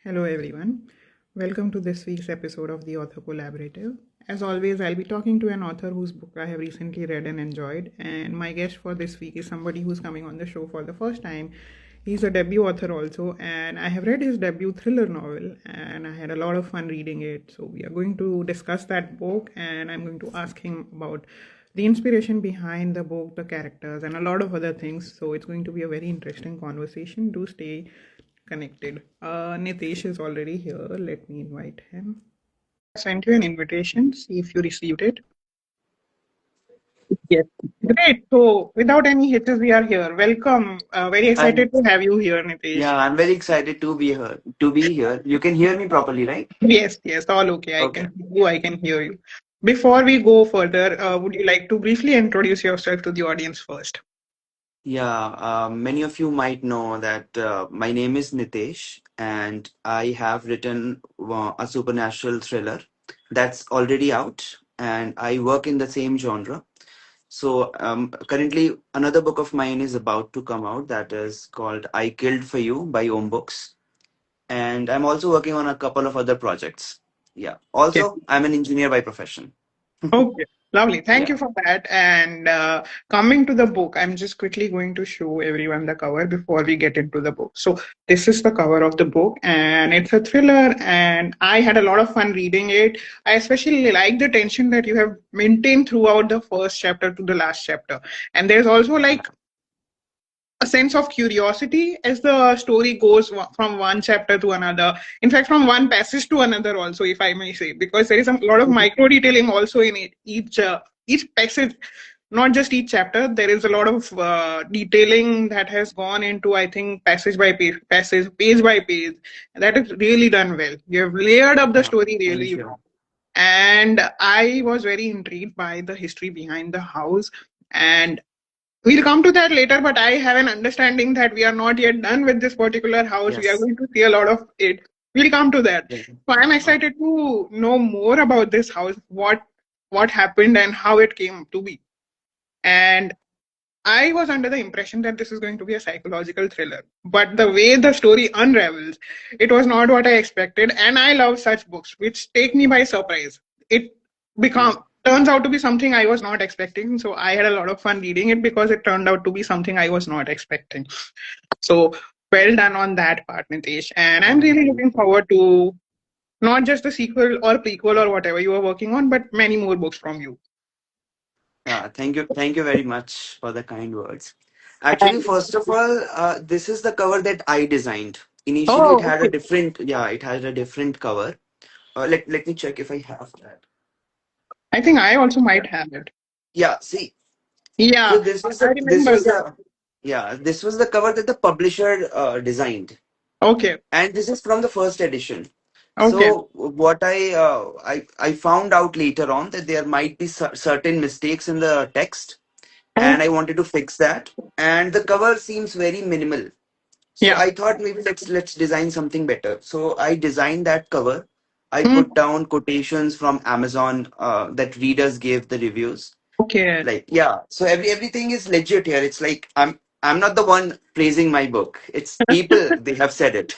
Hello, everyone. Welcome to this week's episode of the Author Collaborative. As always, I'll be talking to an author whose book I have recently read and enjoyed. And my guest for this week is somebody who's coming on the show for the first time. He's a debut author also, and I have read his debut thriller novel, and I had a lot of fun reading it. So, we are going to discuss that book, and I'm going to ask him about the inspiration behind the book, the characters, and a lot of other things. So, it's going to be a very interesting conversation. Do stay connected. Nitesh is already here. Let me invite him. I sent you an invitation. See if you received it. Yes. Great. So, without any hitches, we are here. Welcome. Very I'm excited to have you here, Nitesh. yeah, I'm very excited to be here. To be here, you can hear me properly, right? Yes, yes, all okay. I Okay. can see you. I can hear you. Before we go further, would you like to briefly introduce yourself to the audience first? Yeah, many of you might know that my name is Nitesh, and I have written a supernatural thriller that's already out, and I work in the same genre. So currently, another book of mine is about to come out that is called "I Killed for You" by Om Books, and I'm also working on a couple of other projects. Yeah. Okay. Also, I'm an engineer by profession. Okay, lovely. Thank Yeah. you for that. And coming to the book, I'm just quickly going to show everyone the cover before we get into the book. So, this is the cover of the book, and it's a thriller. And I had a lot of fun reading it. I especially like the tension that you have maintained throughout the first chapter to the last chapter. And there's also like a sense of curiosity as the story goes from one chapter to another, in fact from one passage to another also, if I may say, because there is a lot of micro detailing also in it, each passage, not just each chapter. There is a lot of detailing that has gone into, I think, passage by page by page. That is really done well. You have layered up the Yeah. story Thank really you. well, and I was very intrigued by the history behind the house. And we'll come to that later, but I have an understanding that we are not yet done with this particular house. We are Yes. going to see a lot of it. We'll come to that. Yeah. So I'm Okay. excited to know more about this house, what happened and how it came to be. And I was under the impression that this is going to be a psychological thriller, but the way the story unravels, it was not what I expected. And I love such books which take me by surprise. It Yeah. become turns out to be something I was not expecting. So I had a lot of fun reading it because it turned out to be something I was not expecting. So well done on that part, Nitesh. And I'm Thank really you. looking forward to not just the sequel or prequel or whatever you are working on, but many more books from you. Yeah. Thank you. Thank you very much for the kind words. Actually, first of all, this is the cover that I designed. Initially, it Oh, had a okay. different. Yeah, it had a different cover. Let me check if I have that. I think I also Yeah. might have it. Yeah. See. So Yeah, I this remember. was the yeah, this was the cover that the publisher designed, Okay, and this is from the first edition. okay. So what I found out later on that there might be certain mistakes in the text, and Oh, I wanted to fix that. And the cover seems very minimal, so yeah. I thought maybe let's design something better. So I designed that cover. I Mm, put down quotations from Amazon that readers gave the reviews. okay. Like yeah, so everything is legit here. It's like I'm not the one praising my book. It's people, they have said it.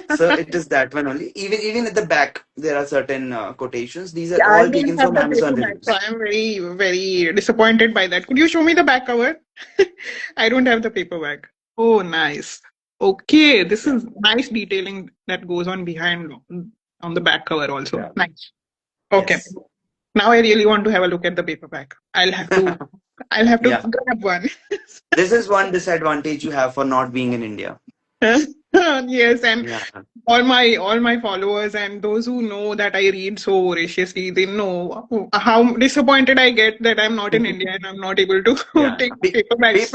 So it is that one only. Even at the back there are certain quotations. These are Yeah, I all don't taken have from the Amazon paperback, so reviews. I'm very, very disappointed by that. Could you show me the back cover? I don't have the paperback. Oh, nice. Okay, this Yeah. is nice detailing that goes on behind on the back cover also. Yeah. Nice. Okay. Yes. Now I really want to have a look at the paperback. I'll have to Yeah. grab one. This is one disadvantage you have for not being in India. Yes, and Yeah. all my followers and those who know that I read so voraciously, they know how disappointed I get that I'm not in India and I'm not able to Yeah. take paperbacks.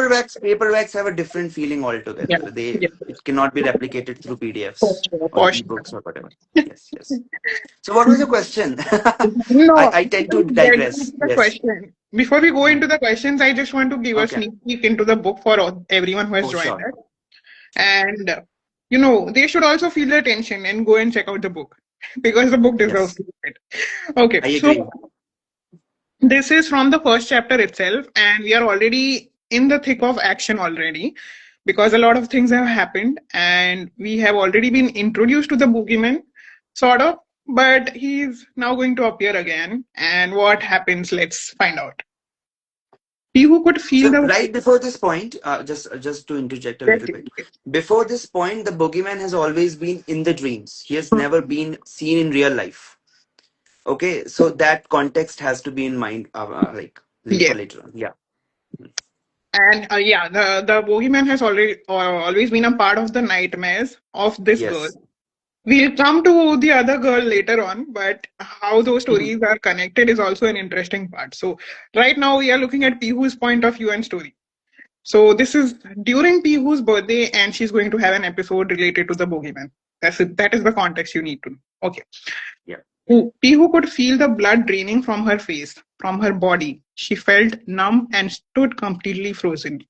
Paperbacks have a different feeling Yeah, altogether. yeah, It cannot be replicated through for PDFs sure, or for ebooks sure. or whatever. Yes, yes. So what was your question? No, I tend to before we get digress. into the Yes. question, before we go Hmm. into the questions, I just want to give a Okay. sneak peek into the book for everyone who has Oh, joined sure. us. Sure. And they should also feel the tension and go and check out the book because the book deserves Yes. to be read. Okay, I so agree. this is from the first chapter itself, and we are already in the thick of action already. because a lot of things have happened and we have already been introduced to the boogeyman, sort of, but he's now going to appear again. And what happens? Let's find out. He who could feel So the. right before this point, just to interject a little bit, before this point, the boogeyman has always been in the dreams. He has never been seen in real life. Okay, so that context has to be in mind, for Yes. later on. Yeah. And yeah, the boogeyman has already always been a part of the nightmares of this girl. Yes. We'll come to the other girl later on, but how those stories are connected is also an interesting part. So right now we are looking at Pihu's point of view and story. So this is during Pihu's birthday, and she's going to have an episode related to the boogeyman. That's it. That is the context you need to know. Okay. Yeah. Pihu could feel the blood draining from her face, from her body. She felt numb and stood completely frozen.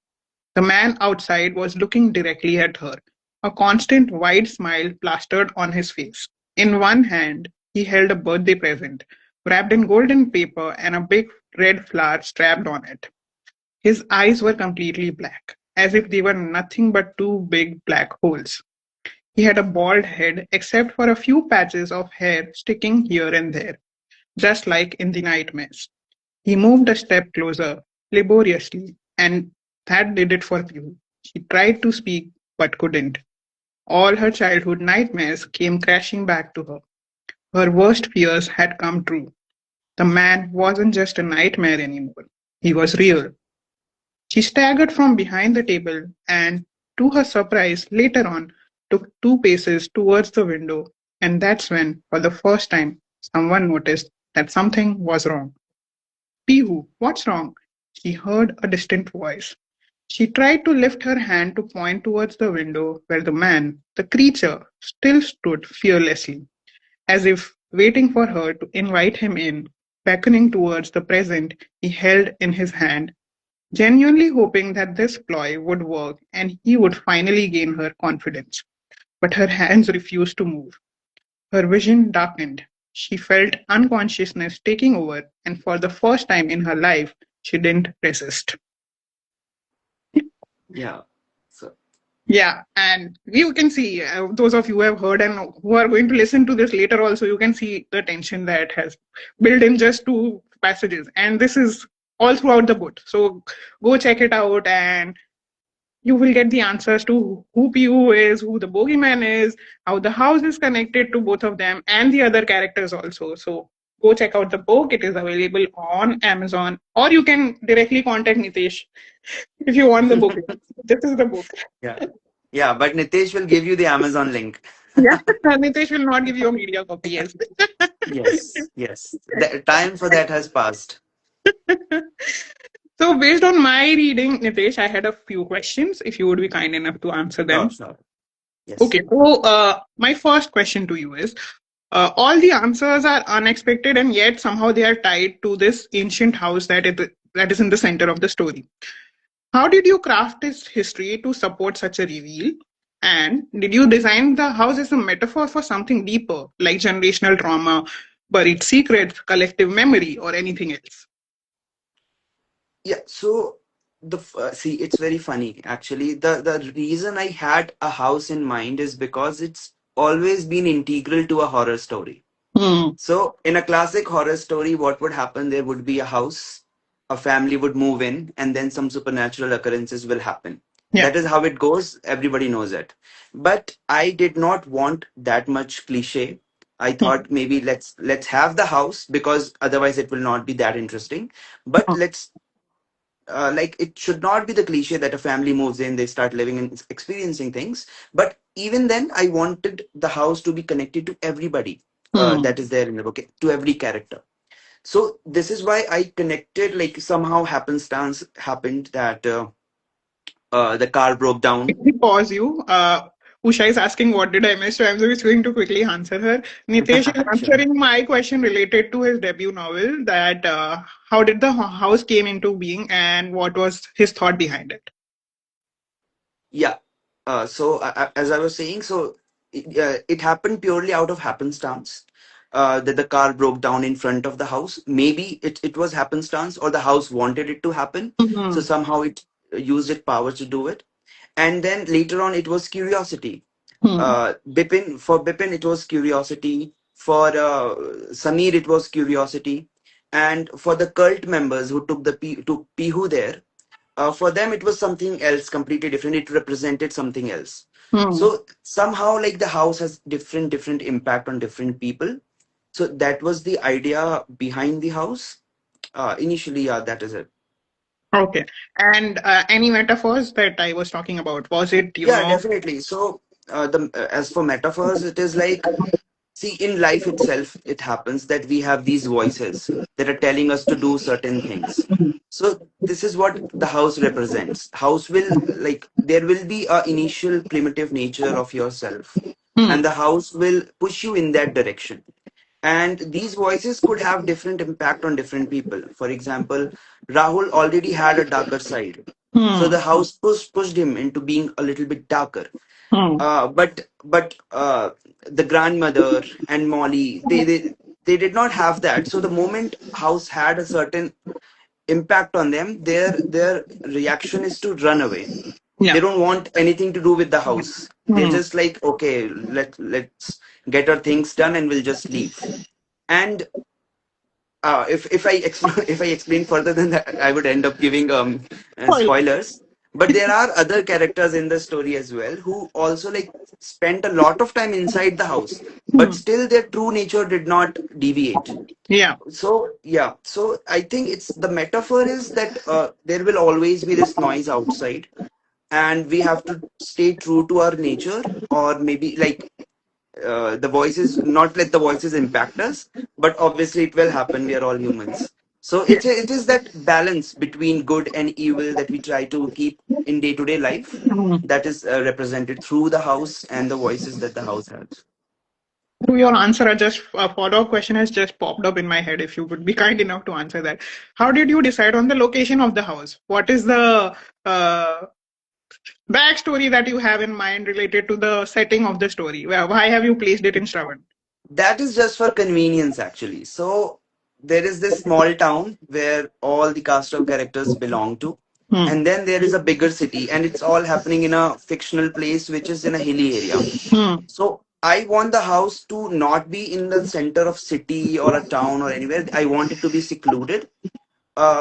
The man outside was looking directly at her, a constant wide smile plastered on his face. In one hand, he held a birthday present, wrapped in golden paper and a big red flower strapped on it. His eyes were completely black, as if they were nothing but two big black holes. He had a bald head, except for a few patches of hair sticking here and there, just like in the nightmares. He moved a step closer, laboriously, and that did it for Pihu. She tried to speak, but couldn't. All her childhood nightmares came crashing back to her. Her worst fears had come true. The man wasn't just a nightmare anymore. He was real. She staggered from behind the table and, to her surprise, later on, took 2 paces towards the window, and that's when, for the first time, someone noticed that something was wrong. Pihu, what's wrong? She heard a distant voice. She tried to lift her hand to point towards the window where the man, the creature, still stood fearlessly, as if waiting for her to invite him in, beckoning towards the present he held in his hand, genuinely hoping that this ploy would work and he would finally gain her confidence. But her hands refused to move. Her vision darkened. She felt unconsciousness taking over, and for the first time in her life, she didn't resist. Yeah. So Yeah, and you can see, those of you who have heard and who are going to listen to this later also, you can see the tension that has built in just 2 passages. And this is all throughout the book. So go check it out and you will get the answers to who PU is, who the bogeyman is, how the house is connected to both of them, and the other characters also. So go check out the book. It is available on Amazon, or you can directly contact Nitesh if you want the book. This is the book. yeah. Yeah, but Nitesh will give you the Amazon link. Yeah, Nitesh will not give you a media copy. Yes. Yes. Yes. The time for that has passed. So, based on my reading, Nitesh, I had a few questions. If you would be kind enough to answer Sure, them. sure. Yes. Okay. So, my first question to you is: all the answers are unexpected, and yet somehow they are tied to this ancient house that is in the center of the story. How did you craft this history to support such a reveal? And did you design the house as a metaphor for something deeper, like generational trauma, buried secrets, collective memory, or anything else? Yeah. So see, it's very funny actually. The reason I had a house in mind is because it's always been integral to a horror story. Hmm. So, in a classic horror story, what would happen? There would be a house, a family would move in, and then some supernatural occurrences will happen. Yeah. That is how it goes. Everybody knows it. But I did not want that much cliche. I Hmm. thought maybe let's have the house because otherwise it will not be that interesting. But Hmm. let's like it should not be the cliche that a family moves in, they start living and experiencing things. But even then, I wanted the house to be connected to everybody Hmm. that is there in the book, to every character. So this is why I connected. Like somehow happenstance happened that the car broke down. Let me pause you. Usha is asking, what did I miss? So I'm just going to quickly answer her. Nitesh is Sure. answering my question related to his debut novel that how did the house came into being and what was his thought behind it? Yeah. As I was saying, it happened purely out of happenstance. That the car broke down in front of the house. Maybe it was happenstance, or the house wanted it to happen. So Hmm. somehow it used its powers to do it. and then later on it was curiosity. Hmm. Bipin it was curiosity. For Samir it was curiosity, and for the cult members who took Pihu there, for them it was something else completely different. It represented something else. Hmm. So somehow like the house has different impact on different people. So that was the idea behind the house. Initially, yeah, that is it. Okay. And any metaphors that I was talking about? Was it, Yeah, definitely. So the as for metaphors, it is like, see, in life itself, it happens that we have these voices that are telling us to do certain things. So this is what the house represents. House will, like, there will be a initial primitive nature of yourself, Hmm. and the house will push you in that direction. And these voices could have different impact on different people. For example, Rahul already had a darker side, so Hmm. the house pushed him into being a little bit darker. Hmm. But the grandmother and Molly, they did not have that. So the moment house had a certain impact on them, their reaction is to run away. They Yeah. don't want anything to do with the house. They're Hmm. just like, okay, let's get our things done and we'll just leave. And if I if I explain further, then I would end up giving Well, spoilers. But there are other characters in the story as well who also like spent a lot of time inside the house, but hmm. still their true nature did not deviate. Yeah. So yeah, so I think it's the metaphor is that there will always be this noise outside, and we have to stay true to our nature, or maybe like the voices, not let the voices impact us, but obviously it will happen. We are all humans. So Yeah. it is that balance between good and evil that we try to keep in day to day life, Hmm. that is represented through the house and the voices that the house has. To your answer, just a follow-up question has just popped up in my head. If you would be kind enough to answer that, how did you decide on the location of the house? What is the uh, backstory that you have in mind related to the setting of the story? Why have you placed it in Shravan? That is just for convenience, actually. So there is this small town where all the cast of characters belong to, Hmm. and then there is a bigger city, and it's all happening in a fictional place, which is in a hilly area. Hmm. So I want the house to not be in the center of city or a town or anywhere. I want it to be secluded,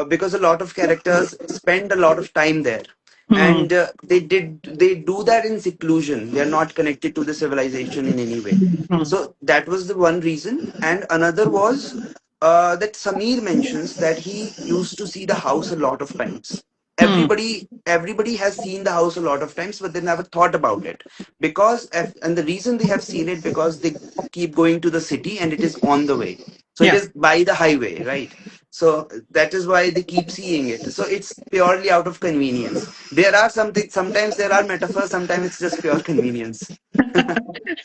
because a lot of characters spend a lot of time there, Hmm. and they do that in seclusion. They are not connected to the civilization in any way. Hmm. So that was the one reason, and another was that Samir mentions that he used to see the house a lot of times. Hmm. Everybody has seen the house a lot of times, but they never thought about it, and the reason they have seen it, because they keep going to the city and it is on the way, so it Yeah. is by the highway, right? So that is why they keep seeing it. So it's purely out of convenience. There are something, sometimes there are metaphors, sometimes it's just pure convenience.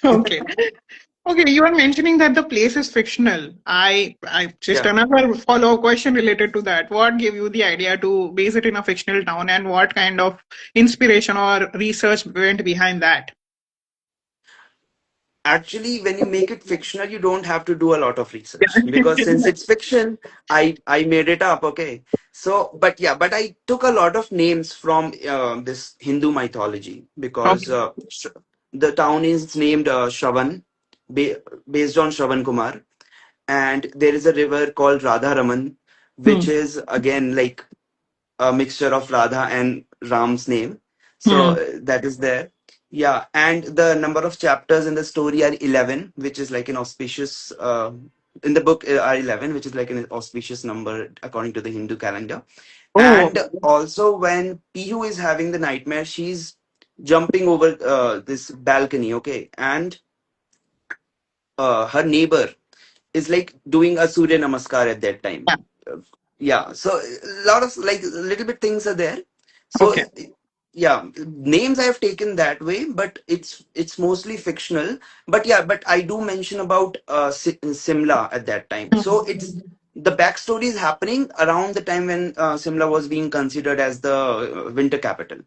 Okay. Okay, you are mentioning that the place is fictional. I just Yeah. another follow-up question related to that. What gave you the idea to base it in a fictional town, and what kind of inspiration or research went behind that? Actually, when you make it fictional, you don't have to do a lot of research, because since Yeah. it's fiction, I made it up. Okay. So, but yeah, but I took a lot of names from this Hindu mythology, because Okay. the town is named Shravan, based on Shravan Kumar, and there is a river called Radha Raman, which Hmm. is again like a mixture of Radha and Ram's name. So Hmm. that is there. Yeah, and the number of chapters in the story are 11, which is like an auspicious, in the book are 11, which is like an auspicious number according to the Hindu calendar. Oh. And also, when Pihu is having the nightmare, she's jumping over this balcony, okay? And her neighbor is like doing a Surya Namaskar at that time. Yeah. Uh, Yeah, so a lot of like little bit things are there. So Okay. yeah, names I have taken that way, but it's mostly fictional. But yeah, but I do mention about Simla at that time. So it's Hmm. the backstory is happening around the time when Simla was being considered as the winter capital.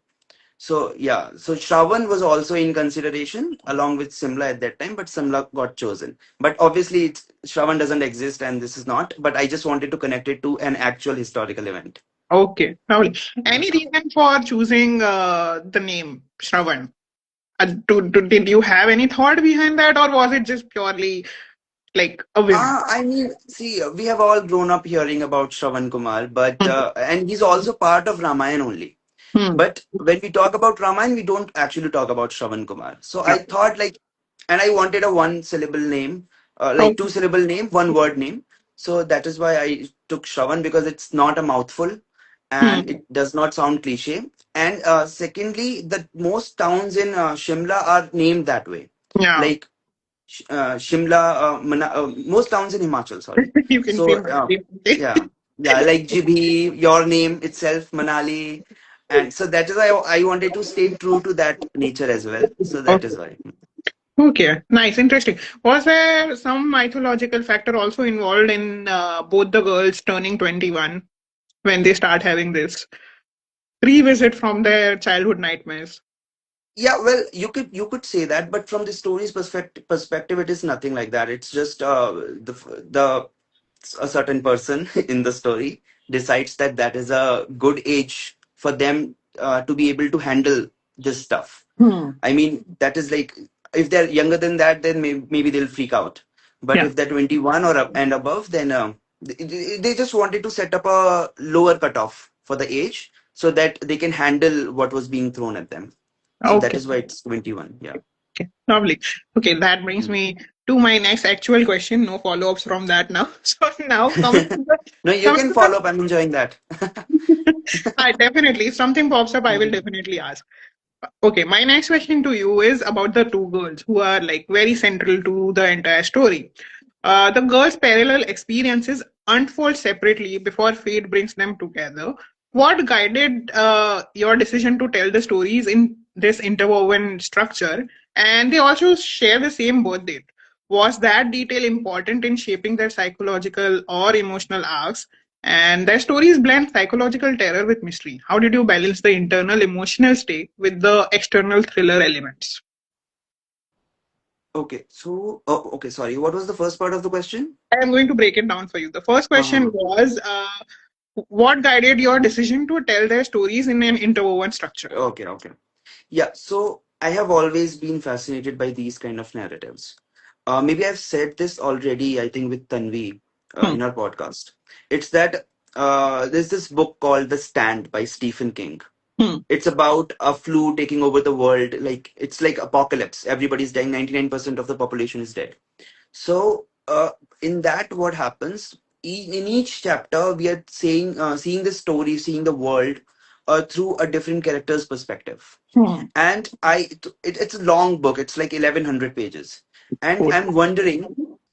So yeah, so Shravan was also in consideration along with Simla at that time, but Simla got chosen. But obviously, Shravan doesn't exist, and this is not. But I just wanted to connect it to an actual historical event. Okay, lovely. Yeah. Any reason for choosing the name Shravan? Did you have any thought behind that, or was it just purely like a whim? I mean, see, we have all grown up hearing about Shravan Kumar, but Hmm. and he's also part of Ramayana only. Hmm. But when we talk about Ramayana, we don't actually talk about Shravan Kumar. So Yeah. I thought like, and I wanted a one syllable name, like two Okay. syllable name, one word name. So that is why I took Shravan because it's not a mouthful and Hmm. it does not sound cliche. And secondly, the most towns in Shimla are named that way. Yeah. Like Shimla, most towns in Himachal, sorry. You can say So, Manali. Okay. yeah, yeah, like Jibhi, your name itself, Manali. And so that is why I wanted to stay true to that nature as well. So that is Okay. why. Okay. Nice. Interesting. Was there some mythological factor also involved in both the girls turning 21 when they start having this revisit from their childhood nightmares? Yeah, well, you could say that, but from the story's perspective, it is nothing like that. It's just the a certain person in the story decides that that is a good age for them to be able to handle this stuff. Hmm. I mean, that is like if they're younger than that, then maybe they'll freak out. But Yeah. if they're 21 or and above, then they just wanted to set up a lower cutoff for the age so that they can handle what was being thrown at them. So that Okay. is why it's 21. Yeah. Okay. Lovely. Okay. That brings Mm. me to my next actual question. No follow-ups from that now. So now No, you coming can to follow up. I'm enjoying that. I definitely, if something pops up, I will definitely ask. Okay, my next question to you is about the two girls who are like very central to the entire story. The girls' parallel experiences unfold separately before fate brings them together. What guided your decision to tell the stories in this interwoven structure? And they also share the same birth date. Was that detail important in shaping their psychological or emotional arcs? And their stories blend psychological terror with mystery. How did you balance the internal emotional state with the external thriller elements? Okay. So, oh, okay. Sorry. What was the first part of the question? I am going to break it down for you. The first question Uh-huh. was what guided your decision to tell their stories in an interwoven structure? Okay. Okay. Yeah, so I have always been fascinated by these kind of narratives. Maybe I've said this already, I think, with Tanvi Hmm, in our podcast. It's that there's this book called The Stand by Stephen King. hmm, It's about a flu taking over the world. Like, it's like apocalypse. Everybody's dying, 99% of the population is dead. So, in that, what happens? In each chapter, we are seeing the story, seeing the world through a different character's perspective hmm. and it's a long book, it's like 1100 pages, and Cool.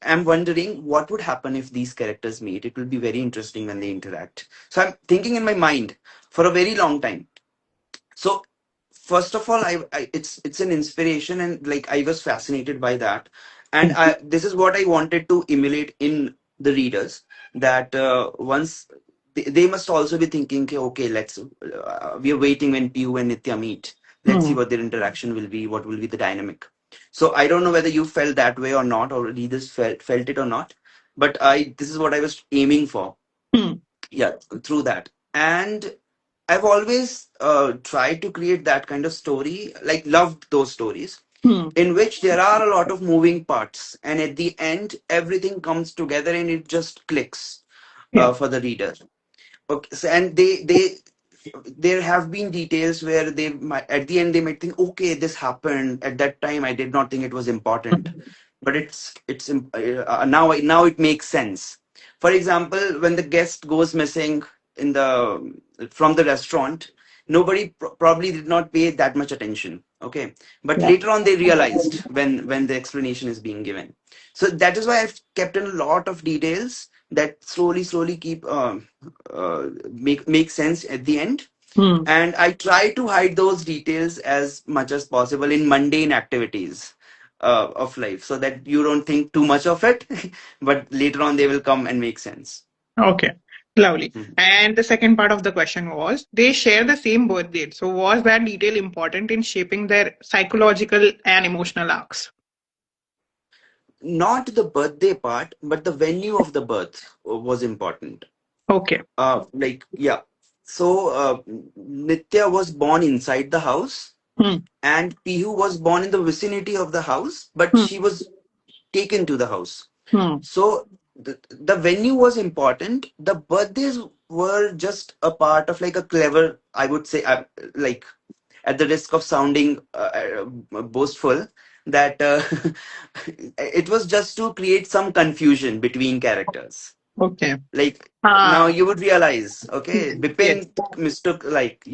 I'm wondering what would happen if these characters meet. It will be very interesting when they interact. So I'm thinking in my mind for a very long time. So first of all, it's an inspiration, and like I was fascinated by that, and this is what I wanted to emulate in the readers, that once they must also be thinking, okay, okay, let's we are waiting when Piyu and Nitya meet. Let's see Hmm, what their interaction will be, what will be the dynamic. So I don't know whether you felt that way or not, or readers felt it or not, but I this is what I was aiming for. hmm, Yeah, through that. And I've always tried to create that kind of story, like loved those stories hmm. in which there are a lot of moving parts, and at the end, everything comes together and it just clicks Yeah. for the reader. Okay, so, and they there have been details where they might at the end they might think, okay, this happened at that time. I did not think it was important, but now it makes sense. For example, when the guest goes missing in the from the restaurant, nobody probably did not pay that much attention. Okay, but Yeah. later on they realized when the explanation is being given. So that is why I've kept in a lot of details that slowly keep make sense at the end, Hmm. and I try to hide those details as much as possible in mundane activities of life so that you don't think too much of it but later on they will come and make sense. Okay. Lovely. Mhm. And the second part of the question was they share the same birth date. So was that detail important in shaping their psychological and emotional arcs? Not the birthday part, but the venue of the birth was important. Okay. Like, yeah, Nitya was born inside the house, Hmm. and Pihu was born in the vicinity of the house, but Hmm. she was taken to the house. Hmm. So the venue was important. The birthdays were just a part of like a clever, I would say, like at the risk of sounding boastful, that it was just to create some confusion between characters. Okay. Like now Ah. you would realize, okay, Yes. Bipin mistook, like,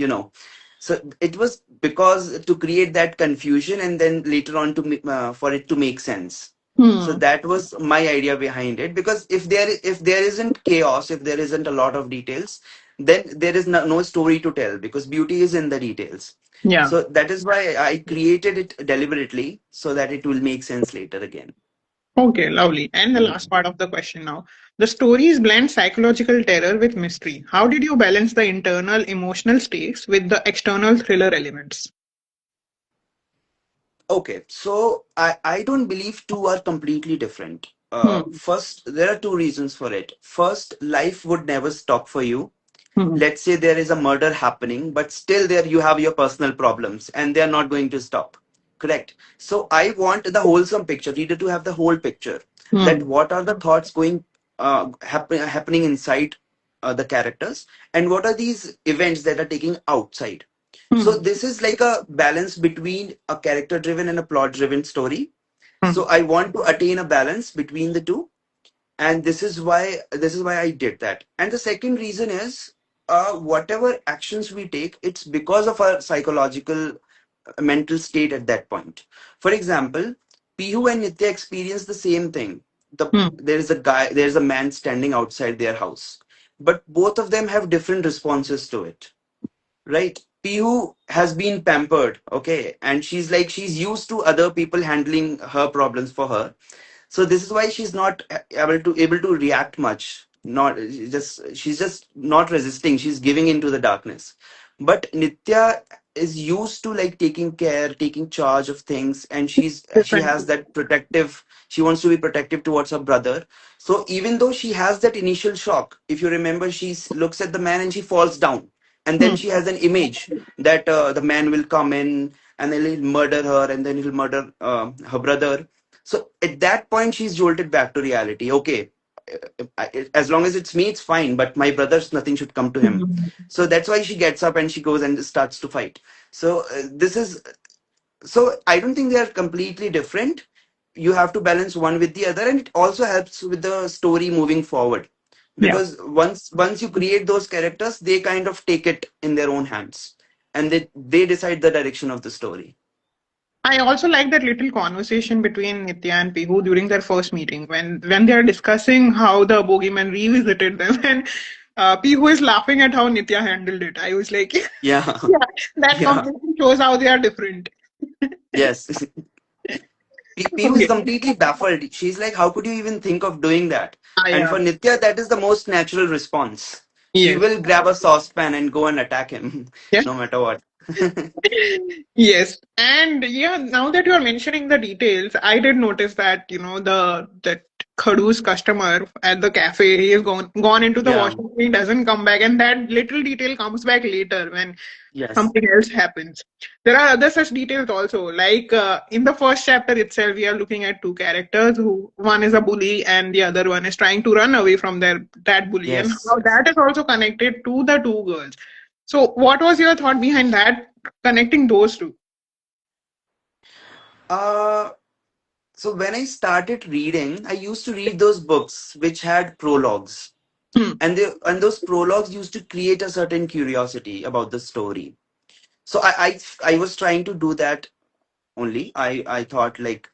so it was because to create that confusion, and then later on to for it to make sense. So Hmm. that was my idea behind it, because if there isn't chaos, if there isn't a lot of details, then there is no story to tell, because beauty is in the details. Yeah. So that is why I created it deliberately, so that it will make sense later again. Okay, lovely. And the last part of the question now. The stories blend psychological terror with mystery. How did you balance the internal emotional stakes with the external thriller elements? Okay, so I don't believe two are completely different. Hmm. First, there are two reasons for it. First, life would never stop for you. Hmm. Let's say there is a murder happening, but still there you have your personal problems, and they are not going to stop. Correct. So I want the wholesome picture, reader to have the whole picture. That Hmm. what are the thoughts going happening inside the characters, and what are these events that are taking outside. So Hmm. this is like a balance between a character driven and a plot driven story. Hmm. So I want to attain a balance between the two, and this is why I did that. And the second reason is, whatever actions we take, it's because of our psychological mental state at that point. For example, Pihu and Nitya experience the same thing. Hmm. There's a man standing outside their house, but both of them have different responses to it, right? Pihu has been pampered, okay, and she's used to other people handling her problems for her. So this is why she's not able to react much. Not she's just not resisting, she's giving into the darkness. But Nitya is used to like taking care, taking charge of things, and she Different. has that protective, she wants to be protective towards her brother. So even though she has that initial shock, if you remember, looks at the man and she falls down, and then Hmm. she has an image that the man will come in, and then he'll murder her, and then he'll murder her brother. So at that point, she's jolted back to reality. Okay, as long as it's me, it's fine. But my brother's nothing should come to him. Hmm. So that's why she gets up and she goes and starts to fight. So this is so I don't think they are completely different. You have to balance one with the other, and it also helps with the story moving forward. Yeah. Because once you create those characters, they kind of take it in their own hands, and they decide the direction of the story. I also like that little conversation between Nitya and Pihu during their first meeting when they are discussing how the bogeyman revisited them and Pihu is laughing at how Nitya handled it. I was like, Yeah, yeah, that yeah, completely shows how they are different. yes. Pihu is Okay. completely baffled. She's like, "How could you even think of doing that?" And Yeah. for Nitya, that is the most natural response. She Yes. will grab a saucepan and go and attack him, Yeah. no matter what. Yes. And yeah, now that you're mentioning the details, I did notice that, that Khadu's customer at the cafe, he has gone into the Yeah. washroom, he doesn't come back, and that little detail comes back later when Yes. something else happens. There are other such details also. Like in the first chapter itself, we are looking at two characters who one is a bully and the other one is trying to run away from that bully, and Yes. how that is also connected to the two girls. So, what was your thought behind that, connecting those two? Uh, so when I started reading, I used to read those books which had prologues, Hmm. and those prologues used to create a certain curiosity about the story. So I was trying to do that only. I thought like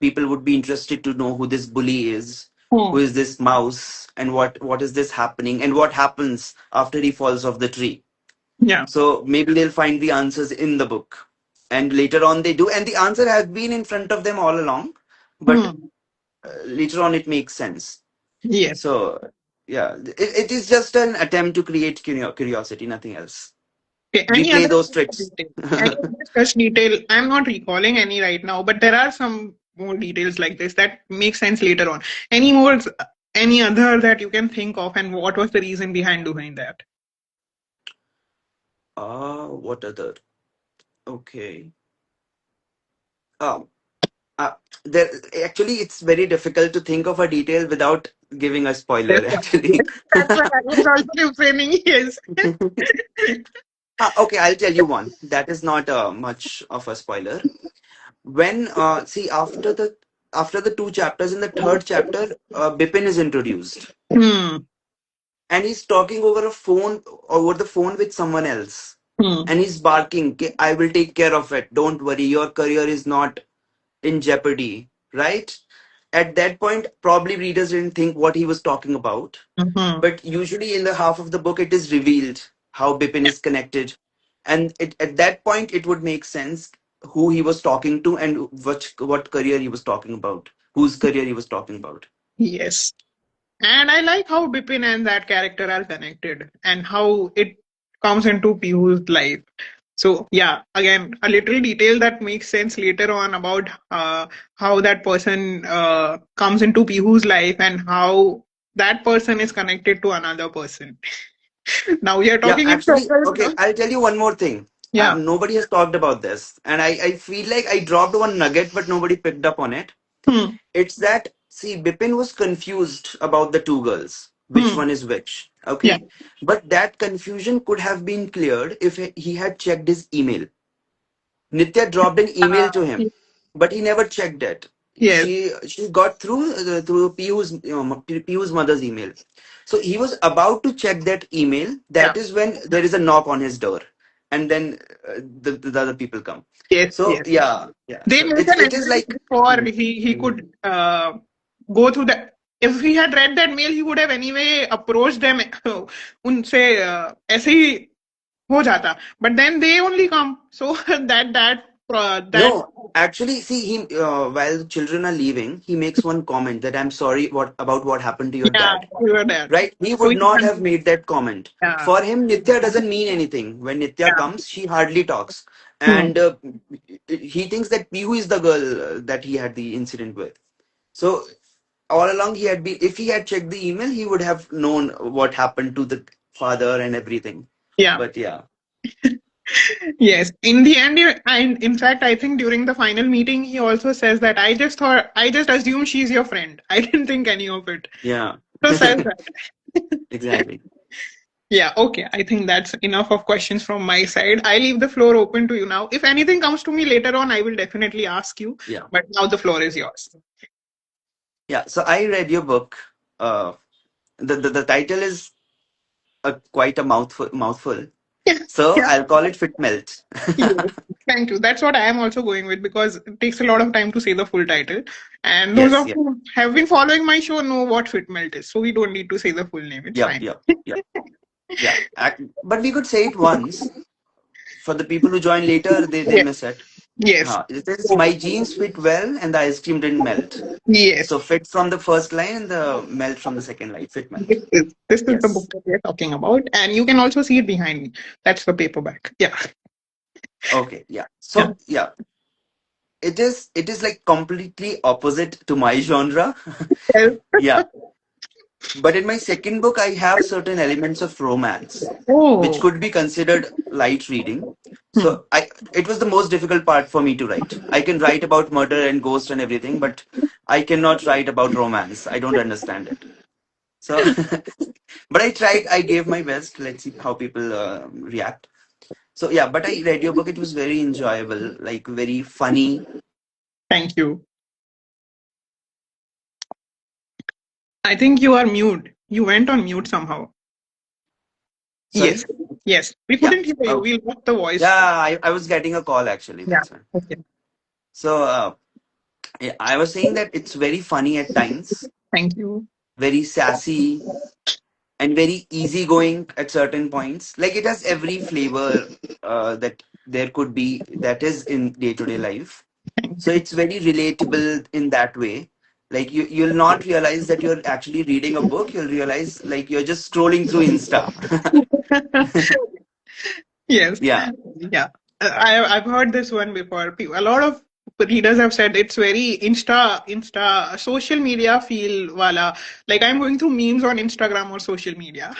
people would be interested to know who this bully is, who Hmm. is this mouse, and what is this happening, and what happens after he falls off the tree. Yeah. So maybe they'll find the answers in the book, and later on they do, and the answer has been in front of them all along, but Hmm. later on it makes sense. Yes. So yeah, it is just an attempt to create curiosity, nothing else. Okay. We Any play other those tricks. detail? Any other such detail? I'm not recalling any right now, but there are some more details like this that make sense later on. Any more? Any other that you can think of, and what was the reason behind doing that? What other? Okay. Um, uh, there actually it's very difficult to think of a detail without giving a Yes, spoiler. sir. Actually. That's what I was also refraining. Yes. Okay, I'll tell you one. That is not much of a spoiler. When see after the two chapters, in the third chapter, Bipin is introduced, Hmm. and he's talking over the phone with someone else, Hmm. and he's barking, "Ki, I will take care of it. Don't worry, your career is not in jeopardy." Right? At that point, probably readers didn't think what he was talking about, Hmm. but usually in the half of the book it is revealed how Bipin is connected, and at that point it would make sense who he was talking to and what career he was talking about, whose career he was talking about. Yes. And I like how Bipin and that character are connected and how it comes into Piyu's life. So yeah, again, a little detail that makes sense later on about how that person comes into Piyu's life and how that person is connected to another person. Now we are Yeah, talking in actually, circles. okay, I'll tell you one more thing. Yeah. Nobody has talked about this, and I feel like I dropped one nugget but nobody picked up on it. Hmm. It's that, see, Bipin was confused about the two girls, which Hmm. one is which. Yeah. Okay. But that confusion could have been cleared if he had checked his email. Nitya dropped an email to him, but he never checked it. Yes. She got through Piyu's mother's email. So he was about to check that email. Yeah. That is when there is a knock on his door, and then the other people come. Yes. So Yes. yeah, yeah. They So make it an it is entry like. before Mhm, he mhm. could go through that. If he had read that mail, he would have anyway approached them. उनसे ऐसे ही हो जाता. But then they only come. So that No, actually, see, while the children are leaving, he makes one comment that, "I'm sorry what happened to your yeah, dad." we were there. Right? He So would he not have can, made that comment. yeah, For him, Nitya doesn't mean anything. When Nitya yeah. comes, she hardly talks. Hmm. And he thinks that Pihu is the girl that he had the incident with. So all along, if he had checked the email, he would have known what happened to the father and everything. Yeah. But yeah, Yes. In the end, and in fact, I think during the final meeting, he also says that I just assumed she's your friend. I didn't think any of it. yeah, So says that. exactly. Yeah, okay. I think that's enough of questions from my side. I leave the floor open to you now. If anything comes to me later on, I will definitely ask you. Yeah. But now the floor is yours. Yeah. So I read your book. Uh, the title is quite a mouthful. Yeah, So yeah, I'll call it Fit Melt. yes. Thank you. That's what I am also going with because it takes a lot of time to say the full title. And those Yes. of Yeah. who have been following my show know what Fit Melt is. So we don't need to say the full name. It's Yep. fine. Yep. Yep. Yeah. But we could say it once. For the people who join later, they Yes. miss it. Yes. It is, my jeans fit well and the ice cream didn't melt. Yes. So fit from the first line and the melt from the second line. Fit melt. This is the book Yes. that we are talking about. And you can also see it behind me. That's the paperback. Yeah. Okay. Yeah. Yeah. So yeah, it is like completely opposite to my genre. Yes. Yeah. But in my second book, I have certain elements of romance, which Oh. could be considered light reading. Hmm. So it was the most difficult part for me to write. I can write about murder and ghost and everything, but I cannot write about romance. I don't understand it. So, but I tried. I gave my best. Let's see how people react. So yeah, but I read your book. It was very enjoyable, like very funny. Thank you. I think you are mute. You went on mute somehow. Yes. Sorry. Yes. We Yeah. couldn't hear you. Oh, We lost the voice. yeah. I was getting a call actually. Yeah. That's why. Okay. So yeah, I was saying that it's very funny at times, Thank you. very sassy, and very easygoing at certain points. Like it has every flavor that there could be that is in day to day life. Thank So you. it's very relatable in that way. Like you'll not realize that you're actually reading a book. You'll realize like you're just scrolling through Insta. Yes. Yeah, Yeah. I've heard this one before. A lot of readers have said it's very Insta social media feel wala. Like I'm going through memes on Instagram or social media.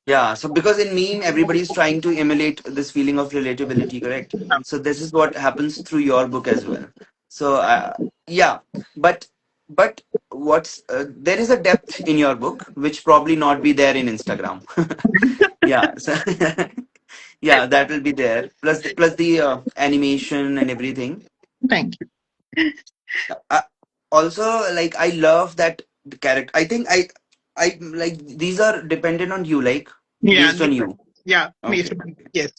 Yeah, so because in meme, everybody's trying to emulate this feeling of relatability, correct? So this is what happens through your book as well. So yeah, but but what's there is a depth in your book which probably not be there in Instagram. Yeah, so yeah, that will be there. Plus the animation and everything. Thank you. Uh, Also, like I love that the character. I like these are dependent on you, like Yeah, based on you. yeah, based Okay. on yes.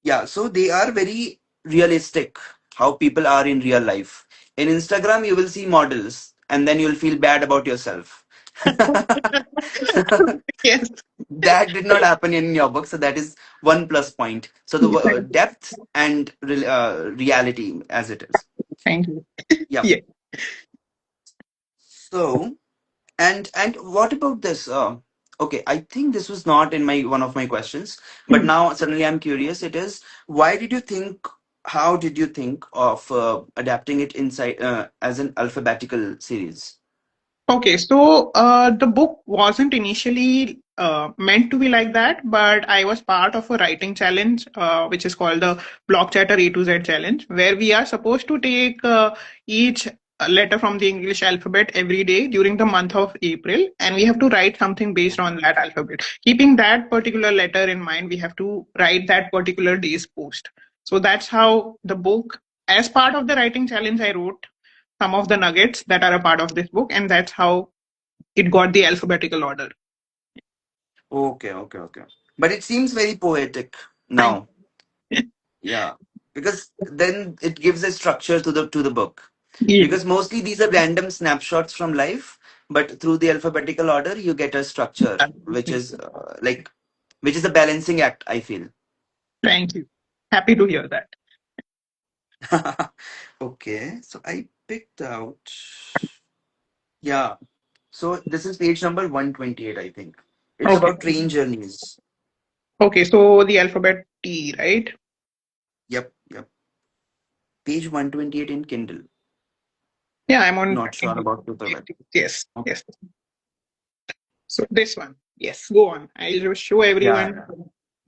Yeah, so they are very realistic, how people are in real life. In Instagram, you will see models and then you'll feel bad about yourself. Yes. That did not happen in your book, so that is one plus point. So the depth and reality as it is. Thank you. Yeah. Yeah. So and what about this? Okay, I think this was not in my one of my questions, but Hmm. now suddenly I'm curious. It is why did you think? How did you think of adapting it inside as an alphabetical series? Okay, so the book wasn't initially meant to be like that, but I was part of a writing challenge, which is called the Block Chatter A to Z challenge, where we are supposed to take each letter from the English alphabet every day during the month of April, and we have to write something based on that alphabet. Keeping that particular letter in mind, we have to write that particular day's post. So that's how the book, as part of the writing challenge, I wrote some of the nuggets that are a part of this book, and that's how it got the alphabetical order. Okay, okay, okay. But it seems very poetic Thank now. Yeah, because then it gives a structure to the book. you. Because mostly these are random snapshots from life, but through the alphabetical order, you get a structure, which is which is a balancing act. I feel. Thank you. Happy to hear that. Okay, so I picked out. Yeah, so this is page number 128, I think. It's Okay. about train journeys. Okay, so the alphabet T, right? Yep, yep. Page 128 in Kindle. Yeah, I'm on. Not sure about paperback. Yes, Okay. yes. So this one. Yes, go on. I'll just show Yeah, everyone yeah.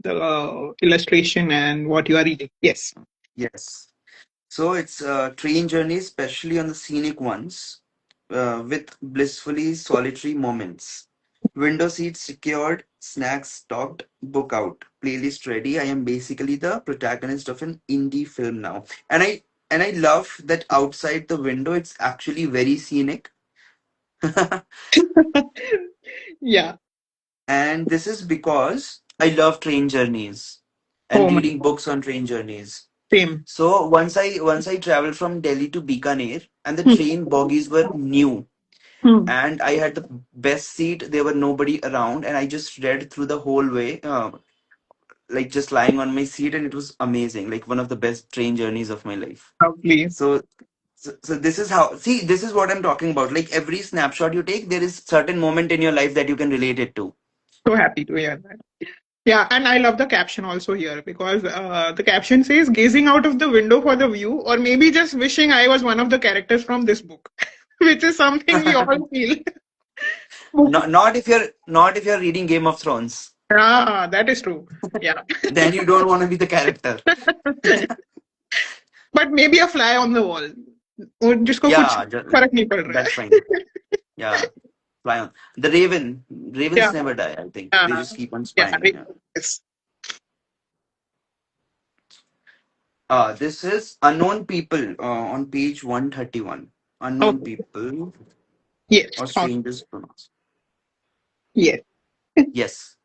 the illustration and what you are reading. Yes. Yes. So it's train journeys, especially on the scenic ones, with blissfully solitary moments. Window seats secured, snacks stocked, book out, playlist ready. I am basically the protagonist of an indie film now, and I love that outside the window it's actually very scenic. Yeah. And this is because I love train journeys Oh and my reading God. books on train journeys. Same. So once I traveled from Delhi to Bikaner and the Hmm. train bogies were new Hmm. and I had the best seat. There were nobody around and I just read through the whole way, like just lying on my seat, and it was amazing. Like one of the best train journeys of my life. Lovely. So so this is how, see, this is what I'm talking about. Like every snapshot you take, there is certain moment in your life that you can relate it to. So happy to hear that. Yeah, and I love the caption also here because the caption says gazing out of the window for the view, or maybe just wishing I was one of the characters from this book, which is something we all feel. Not if you're reading Game of Thrones. Ah, that is true. Yeah. Then you don't want to be the character. But maybe a fly on the wall. वो जिसको कुछ Yeah, फर्क नहीं पड़ रहा that's है. fine. Yeah, fly on. The ravens Yeah, never die. I think they uh, just keep on yeah, spying. Yeah. yes. This is unknown people on page 131. Unknown Okay. people Yes. or Okay. strangers pronouns. Yes. Yes.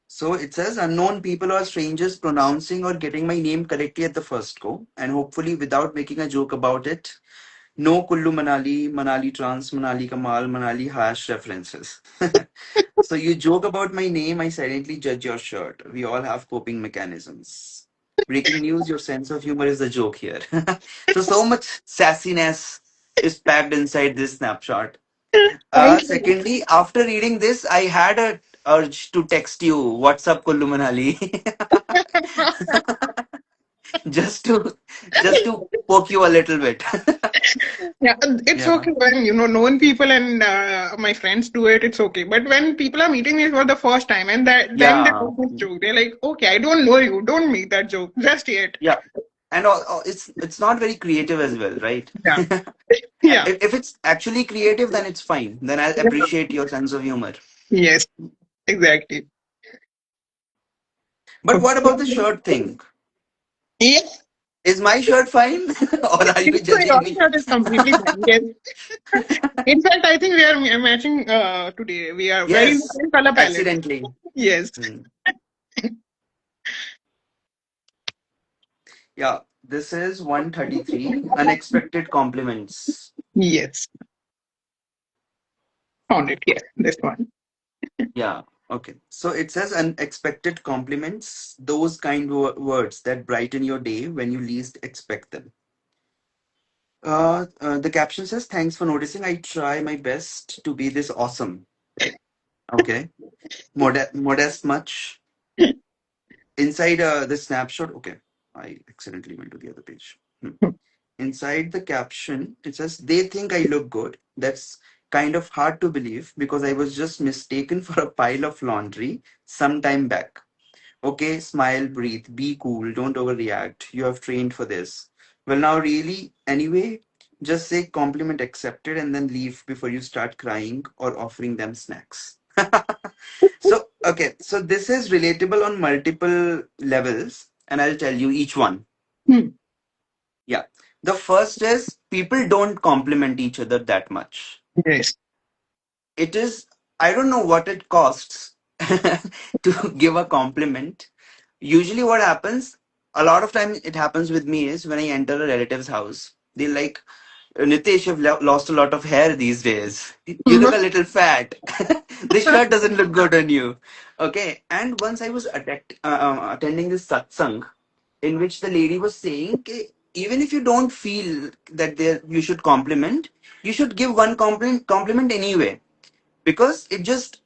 So it says unknown people or strangers pronouncing or getting my name correctly at the first go, and hopefully without making a joke about it. No Kullu Manali, Manali Trans, Manali Kamal, Manali hash references. So you joke about my name, I silently judge your shirt. We all have coping mechanisms. Breaking news, your sense of humor is the joke here. So much sassiness is packed inside this snapshot. Thank you. Secondly, after reading this, I had a urge to text you, "What's up, Kullu Manali?" just to just to poke you a little bit. Yeah, it's Yeah. okay when known people and my friends do it. It's okay, but when people are meeting me for the first time and then they Yeah. make this joke, they're like, "Okay, I don't know you. Don't make that joke just yet." Yeah. And it's not very creative as well, right? Yeah, yeah, If it's actually creative, then it's fine. Then I'll appreciate your sense of humor. yes, exactly. But what about the Okay. shirt thing? Yes, Is my shirt fine, or are you your judging me? shirt is completely fine. Yes. In fact, I think we are matching today. We are wearing the Yes, same color palette. accidentally. Yes, Hmm. Yeah, this is 133. Unexpected compliments. yes, found it. Yes, this one. Yeah. Okay. So it says unexpected compliments, those kind words that brighten your day when you least expect them. The caption says, "Thanks for noticing. I try my best to be this awesome." Okay. Modest much. Inside the snapshot. Okay. I accidentally went to the other page. Inside the caption, it says, "They think I look good. That's kind of hard to believe because I was just mistaken for a pile of laundry some time back. Okay, smile, breathe, be cool, don't overreact. You have trained for this." Well, now, really, anyway, just say compliment accepted and then leave before you start crying or offering them snacks. So, okay, so this is relatable on multiple levels, and I'll tell you each one. Hmm. Yeah. The first is people don't compliment each other that much. Yes. It is, I don't know what it costs to give a compliment. Usually, what happens, a lot of time it happens with me is when I enter a relative's house, they're like, "Nitesh, you've lost a lot of hair these days. You look a little fat. This shirt doesn't look good on you." Okay. And once I was attending this satsang, in which the lady was saying, "Ki, even if you don't feel that there you should compliment, you should give one compliment anyway, because it just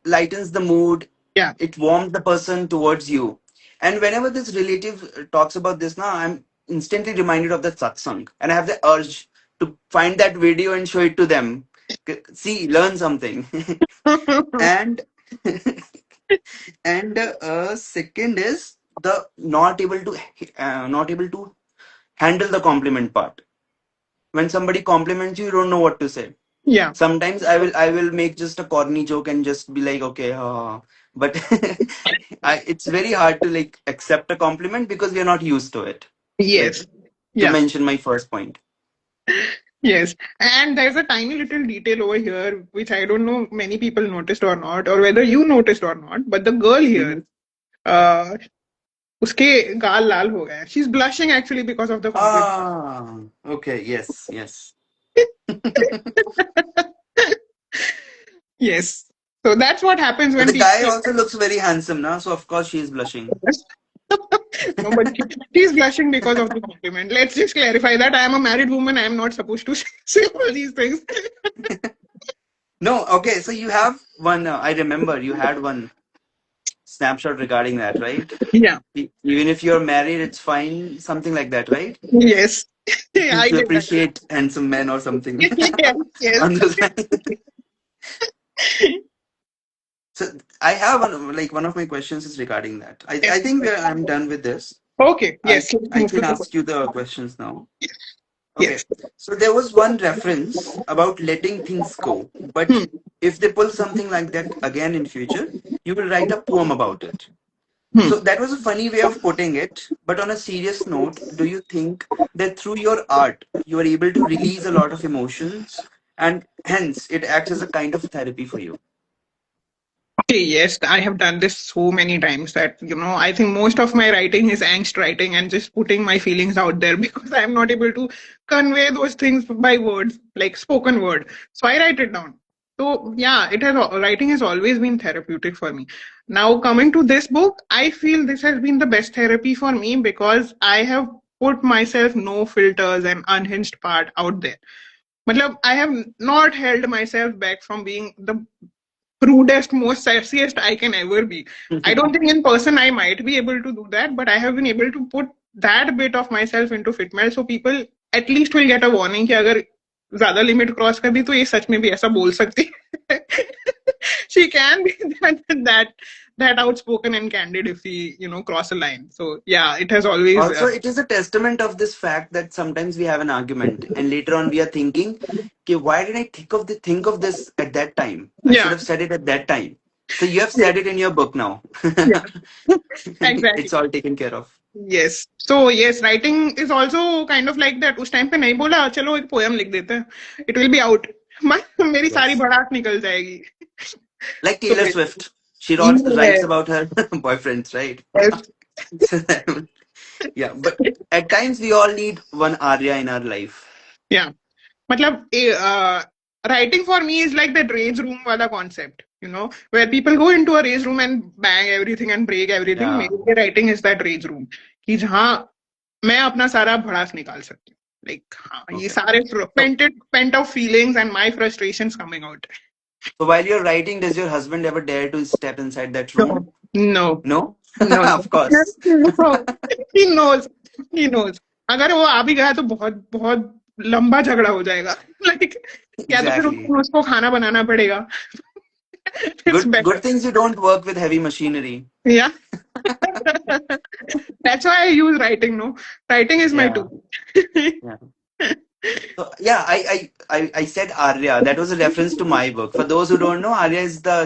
lightens the mood, Yeah. it warms the person towards you." And whenever this relative talks about this now, I'm instantly reminded of that satsang, and I have the urge to find that video and show it to them. See, learn something. And second is the not able to handle the compliment part. When somebody compliments you, you don't know what to say. Yeah. Sometimes I will make just a corny joke and just be like, okay, but it's very hard to like accept a compliment because we are not used to it. Like, Yes. to Yeah. mention my first point. Yes. And there's a tiny little detail over here which I don't know many people noticed or not, or whether you noticed or not. But the girl here, Mhm. uh, उसके गाल लाल हो गए. She's blushing actually because of the compliment. Okay, yes, yes. Yes. So that's what happens But when the guy people. also looks very handsome now, so of course she is blushing. No, but she's blushing because of the compliment. Let's just clarify that I am a married woman. I am not supposed to say all these things. No, okay, so you have one. I remember you had one snapshot regarding that, right? Yeah. Even if you're married, it's fine. Something like that, right? Yes. I To did that. appreciate handsome men or something. Yes. Yes. On those lines. So I have one of my questions is regarding that. I Yes. think I'm done with this. Okay. I Yes. Let's I move to can the. ask you the questions now. Okay. Yes. So there was one reference about letting things go, but Hmm. if they pull something like that again in future, you will write a poem about it. Hmm. So that was a funny way of putting it. But on a serious note, do you think that through your art, you are able to release a lot of emotions and hence it acts as a kind of therapy for you? Okay, yes, I have done this so many times that, I think most of my writing is angst writing and just putting my feelings out there because I am not able to convey those things by words, like spoken word. So I write it down. So yeah, writing has always been therapeutic for me. Now coming to this book, I feel this has been the best therapy for me because I have put myself no filters and unhinged part out there. Matlab, I have not held myself back from being the rudest, most sassiest I can ever be. I don't think in person I might be able to do that, but I have been able to put that bit of myself into fitness, so people at least will get a warning कि अगर ज्यादा limit cross कर दी तो ये सच में भी ऐसा बोल सकती है. She can be that that outspoken and candid if we cross a line. So yeah, it has always Also, it is a testament of this fact that sometimes we have an argument and later on we are thinking, okay, why did I think of this at that time? I should yeah, have said it at that time. So you have said it in your book now. yeah. Exactly. It's all taken care of. Yes. So yes, writing is also kind of like that. उस time पे नहीं बोला चलो एक poem लिख देते हैं. It will be out. मेरी सारी Yes. भड़ास निकल जाएगी. Like So Taylor Swift. She writes yes, about her boyfriends, right? yes, So yeah, but at times we all need one Arya in our life. yeah. मतलब writing for me is like that rage room वाला concept, where people go into a rage room and bang everything and break everything. Yeah. मेरे लिए writing is that rage room कि जहाँ मैं अपना सारा भड़ास निकाल सकती हूँ. Like हाँ, ये Okay. सारे So, pent up feelings and my frustrations coming out. so while you're writing, does your husband ever dare to step inside that room? No, no, No? no, Of course. no. He knows, he knows. अगर वो आ भी गया तो बहुत बहुत लंबा झगड़ा हो जाएगा. Like या तो फिर Exactly. उसको खाना बनाना पड़ेगा. It's Good better. things you don't work with heavy machinery. Yeah. That's why I use writing, no? Writing is my Yeah. tool. Yeah. So yeah, I said Arya. That was a reference to my book. For those who don't know, Arya is the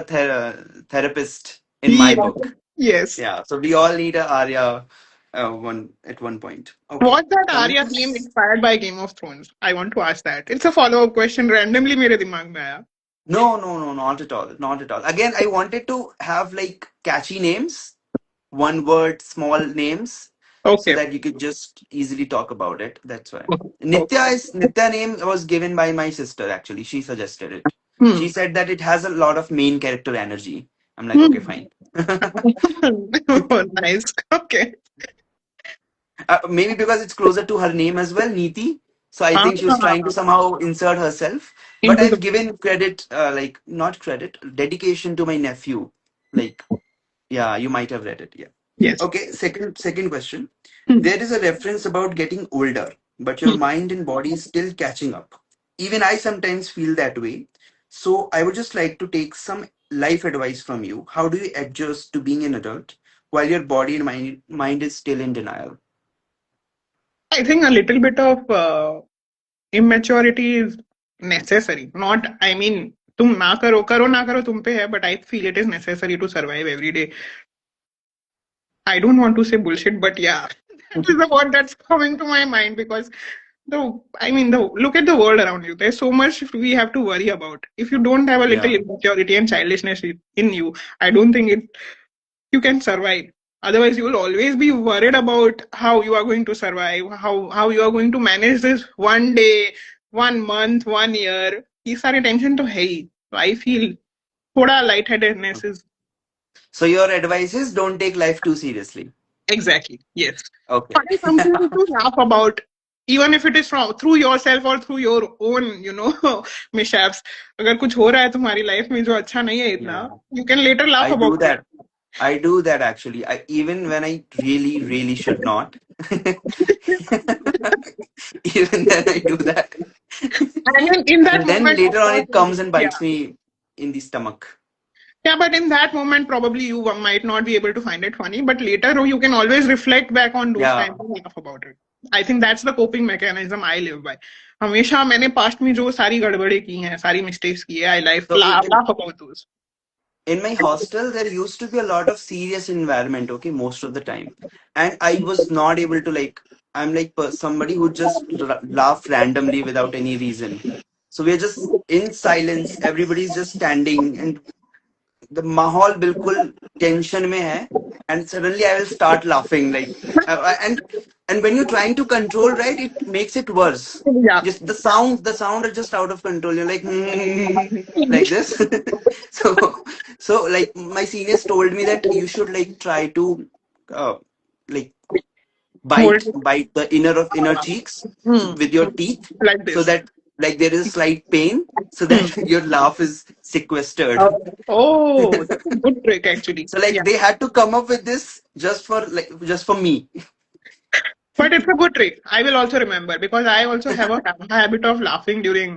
therapist in my Yeah. book. Yes. Yeah. So we all need a Arya one at one point. Okay. Was that Coming Arya to theme this. inspired by Game of Thrones? I want to ask that. It's a follow-up question randomly मेरे दिमाग में आया. No, no, no, not at all. Not at all. Again, I wanted to have like catchy names, one word, small names, so Okay. that you could just easily talk about it. That's why. Okay. Nitya name was given by my sister actually. She suggested it. She Hmm. said that it has a lot of main character energy. I'm like, okay, Hmm. fine. Oh, nice. Okay. Maybe because it's closer to her name as well, Neeti. So I Ah, think she was trying to somehow insert herself. But into I've the given credit, like not credit, dedication to my nephew. Like, yeah, you might have read it. Yeah. yes. Okay. Second question. Hmm. There is a reference about getting older, but your Hmm. mind and body is still catching up. Even I sometimes feel that way. So I would just like to take some life advice from you. How do you adjust to being an adult while your body and mind is still in denial? I think a little bit of immaturity is necessary. Not, I mean, तुम ना करो तुम पे है, but I feel it is necessary to survive every day. I don't want to say bullshit, but yeah, that is the word that's coming to my mind because look at the world around you. There's so much we have to worry about. If you don't have a little Yeah. immaturity and childishness in you, I don't think you can survive. Otherwise, you will always be worried about how you are going to survive, how you are going to manage this one day, 1 month, 1 year. ये सारे tension तो है ही. So I feel थोड़ा lightheadedness is So your advice is don't take life too seriously. exactly yes. Okay. Find something to laugh about, even if it is from through yourself or through your own, mishaps. अगर कुछ हो रहा है तुम्हारी life में जो अच्छा नहीं है Yeah. इतना, you can later laugh I do about it. that. I do that actually. I even when I really, really should not. Even then I do that. And then in that And then moment, of later on course, it comes and yeah. bites me in the stomach. Yeah, but in that moment, probably you might not be able to find it funny, but later you can always reflect back on those times Yeah. and laugh about it. I think that's the coping mechanism I live by. हमेशा मैंने past में जो सारी गड़बड़े की हैं, सारी mistakes की है, I So laugh about those. in my hostel there used to be a lot of serious environment, okay, most of the time. And I was not able to like I'm like somebody who just laugh randomly without any reason. So we're just in silence, everybody's just standing and the mahal bilkul tension mein hai, and suddenly I will start laughing like and when you're trying to control, right, it makes it worse. Yeah. Just the sound are just out of control. You're like like this. So like my seniors told me that you should like try to uh, like Hold bite the inner cheeks hmm. with your teeth, Like so this. that like there is slight pain, so Hmm. that your laugh is sequestered. Oh, that's a good trick actually. So like Yeah. they had to come up with this just for me. But it's a good trick. I will also remember because I also have a habit of laughing during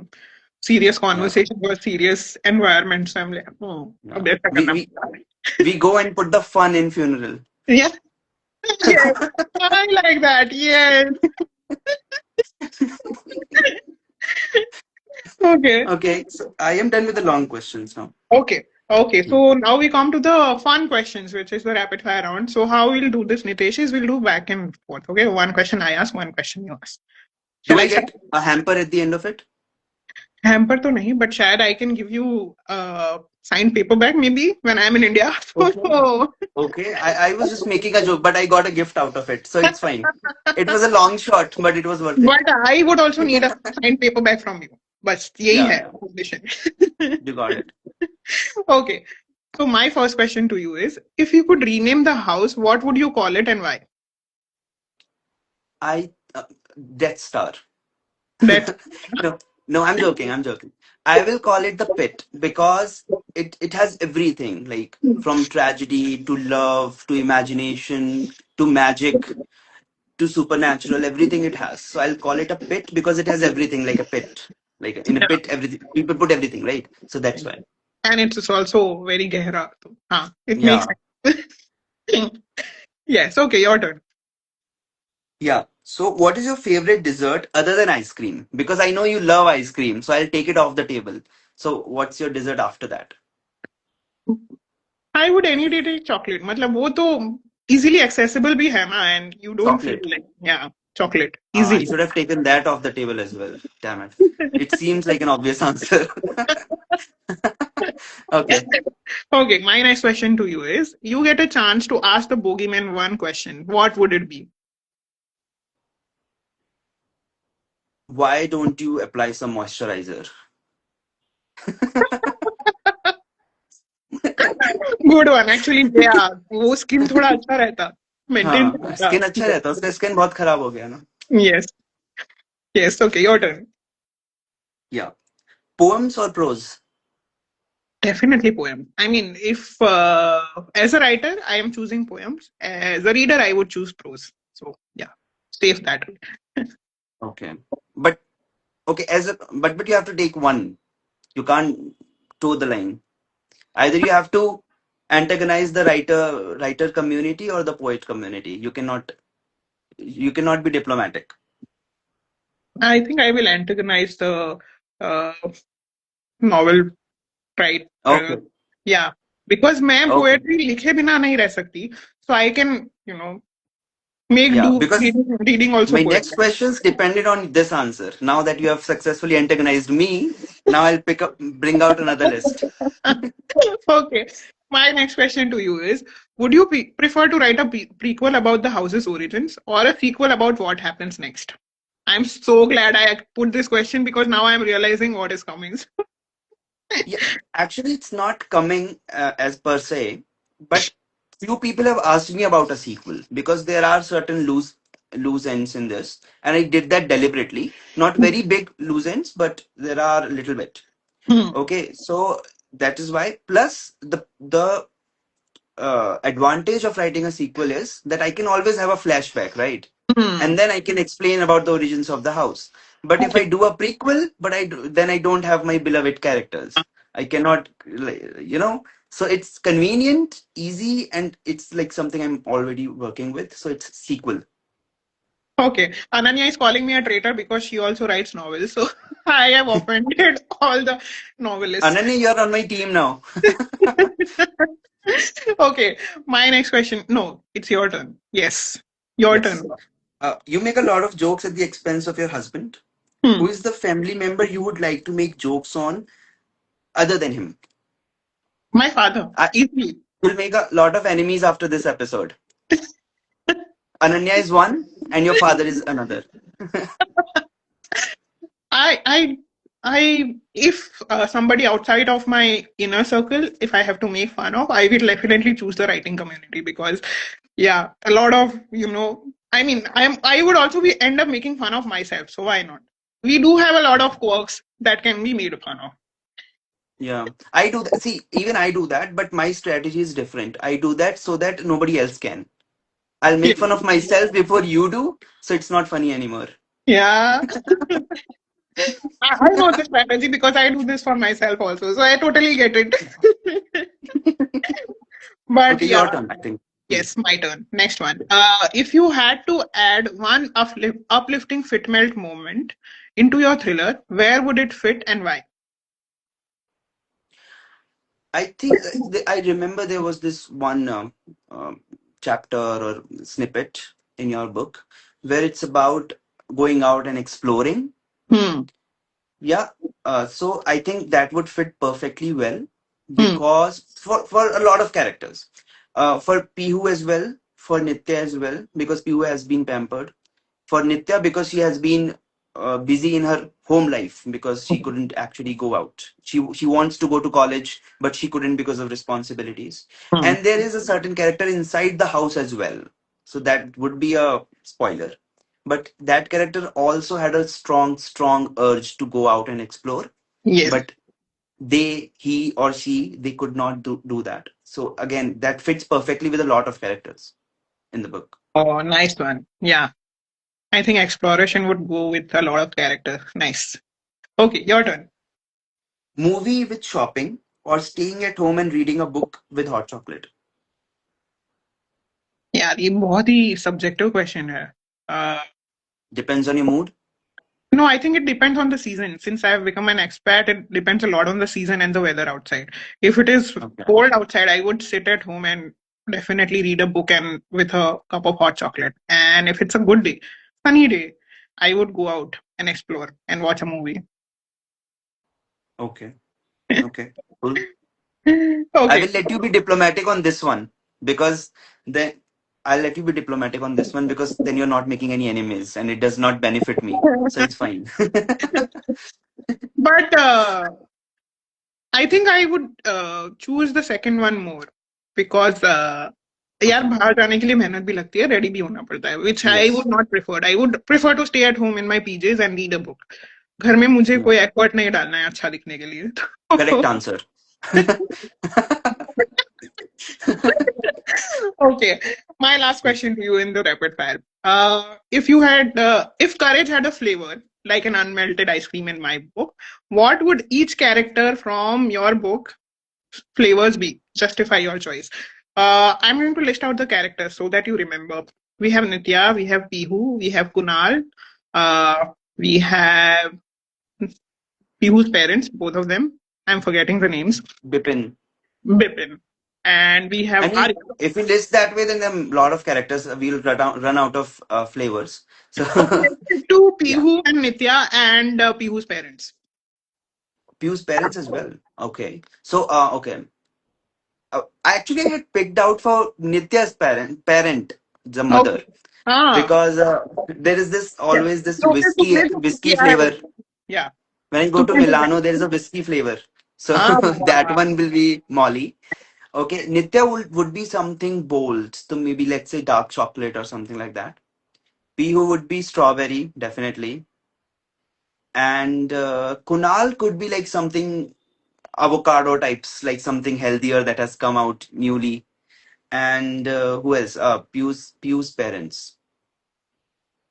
serious Yeah, conversations or serious environments. I'm like, oh, yeah. अब ऐसा We करना we पड़ता है. we go and put the fun in funeral. Yeah, yes, I like that. Yes. Okay. Okay, so I am done with the long questions now. Okay. Okay. Hmm. So now we come to the fun questions, which is the rapid fire round. So how we'll do this, Nitesh, is we'll do back and forth. Okay. One question I ask, one question you ask. Do Shall I I start? get a hamper at the end of it? Hamper तो नहीं, but शायद I can give you a signed paperback maybe when I'm in India. Okay. So, Okay, I was just making a joke, but I got a gift out of it, so it's fine. It was a long shot, but it was worth it. but I would also need a signed paperback from you. बस यही Yeah, है yeah, condition. you got it. Okay. So my first question to you is, if you could rename the house, what would you call it and why? I Death Star. That's No, no, I'm joking. I'm joking. I will call it the pit because it has everything like from tragedy to love to imagination to magic to supernatural. Everything it has. So I'll call it a pit because it has everything like a pit. Like in a yeah. pit, everything people put everything right. So that's why. And it's also very gehra. So, it makes Yeah, sense. Yes. Okay. Your turn. yeah. So what is your favorite dessert other than ice cream? Because I know you love ice cream, so I'll take it off the table. So what's your dessert after that? I would any day take chocolate. मतलब वो तो easily accessible भी है ना, and you don't feel Chocolate. like, yeah, chocolate I easily. should have taken that off the table as well. Damn it. It seems like an obvious answer. Okay. Okay, my next question to you is, you get a chance to ask the bogeyman one question. What would it be? Why don't you apply some moisturizer? Good one. Actually, yeah, वो skin थोड़ा अच्छा रहता. Maintain हाँ रहता. Skin अच्छा रहता है उसका स्किन बहुत खराब हो गया ना Yes. Yes. Okay, your turn. या पोएम्स और pros Definitely poem. I mean, if as a writer, I am choosing poems. As a reader, I would choose prose. So yeah, safe that way. Okay but okay as but you have to take one. You can't toe the line. Either you have to antagonize the writer community or the poet community. You cannot be diplomatic. I think I will antagonize the uh, novel writer. Okay. Yeah, because मैं Okay. poetry लिखे बिना नहीं रह सकती. So I can, make Yeah, do because reading also my next poetry. questions depended on this answer. Now that you have successfully antagonized me, now I'll bring out another list. Okay. My next question to you is, would you prefer to write a prequel about the house's origins or a sequel about what happens next? I'm so glad I put this question because now I'm realizing what is coming. Yeah, actually, it's not coming as per se, but few people have asked me about a sequel because there are certain loose ends in this, and I did that deliberately. Not very big loose ends, but there are a little bit. Hmm. Okay, so that is why. Plus, the advantage of writing a sequel is that I can always have a flashback, right? Hmm. And then I can explain about the origins of the house. But if I Okay. do a prequel, then I don't have my beloved characters. I cannot, So it's convenient, easy, and it's like something I'm already working with. So it's sequel. Okay. Ananya is calling me a traitor because she also writes novels. So I have offended all the novelists. Ananya, you're on my team now. Okay. My next question. No, it's your turn. Yes. Your Yes. turn. You make a lot of jokes at the expense of your husband. Who Hmm. is the family member you would like to make jokes on other than him? My father. I Easily. will make a lot of enemies after this episode. Ananya is one, and your father is another. I, I, if somebody outside of my inner circle, if I have to make fun of, I will definitely choose the writing community because, yeah, a lot of, I mean, I would also end up making fun of myself. So why not? We do have a lot of quirks that can be made fun of. Yeah, I do that. See, even I do that, but my strategy is different. I do that so that nobody else can. I'll make fun of myself before you do, so it's not funny anymore. Yeah. I know the strategy because I do this for myself also. So I totally get it. But Okay, your yeah, turn, I think. Hmm. yes, my turn. Next one. If you had to add one uplifting fit melt moment into your thriller, where would it fit and why? I think I remember there was this one um, chapter or snippet in your book where it's about going out and exploring. Hmm. Yeah, so I think that would fit perfectly well Hmm. because for a lot of characters, for Pihu as well, for Nitya as well, because Pihu has been pampered. For Nitya, because she has been busy in her home life because she couldn't actually go out. She wants to go to college, but she couldn't because of responsibilities. Hmm. And there is a certain character inside the house as well. So that would be a spoiler. But that character also had a strong urge to go out and explore. Yes. But he or she, they could not do that. So again, that fits perfectly with a lot of characters in the book. Oh, nice one. Yeah. I think exploration would go with a lot of character. Nice. Okay, your turn. Movie with shopping or staying at home and reading a book with hot chocolate? यार ये बहुत ही subjective question है. Uh, Depends on your mood. no, I think it depends on the season. Since I've become an expat, it depends a lot on the season and the weather outside. If it is Okay. cold outside, I would sit at home and definitely read a book and with a cup of hot chocolate. And if it's a good day, sunny day, I would go out and explore and watch a movie. Okay. Okay. Cool. I Okay. will let you be diplomatic on this one because then I'll let you be diplomatic on this one because then you're not making any enemies and it does not benefit me. So it's fine. But I think I would choose the second one more because यार Okay. बाहर जाने के लिए मेहनत भी लगती है ready भी होना पड़ता है which I would Yes. not prefer. I would prefer to stay at home in my PJs and read a book. घर में मुझे Yeah. कोई एफर्ट नहीं डालना है अच्छा दिखने के लिए Correct तो answer. okay, my last question to you in the rapid fire. If courage had a flavor like an unmelted ice cream in my book, what would each character from your book flavors be? Justify your choice. I'm going to list out the characters so that you remember. We have Nitya, we have Pihu, we have Kunal, we have Pihu's parents, both of them. I'm forgetting the names. Bipin. Bipin. And we have I mean, Arya. if we list that way, then a lot of characters we'll run out of flavors. So, Okay, let's stick to yeah, Pihu and Nitya and Pihu's parents. Piu's parents as well. Okay, so okay, I actually had picked out for Nitya's parent, the mother, Okay. Ah, because there is this yes. always this Okay, so whiskey I flavor. yeah. When I go So to Milano, there is a whiskey flavor, so ah, that one will be Molly. Okay, Nitya would be something bold, so maybe let's say dark chocolate or something like that. Pihu would be strawberry, definitely. And Kunal could be like something avocado types, like something healthier that has come out newly. And who else? Piu's parents.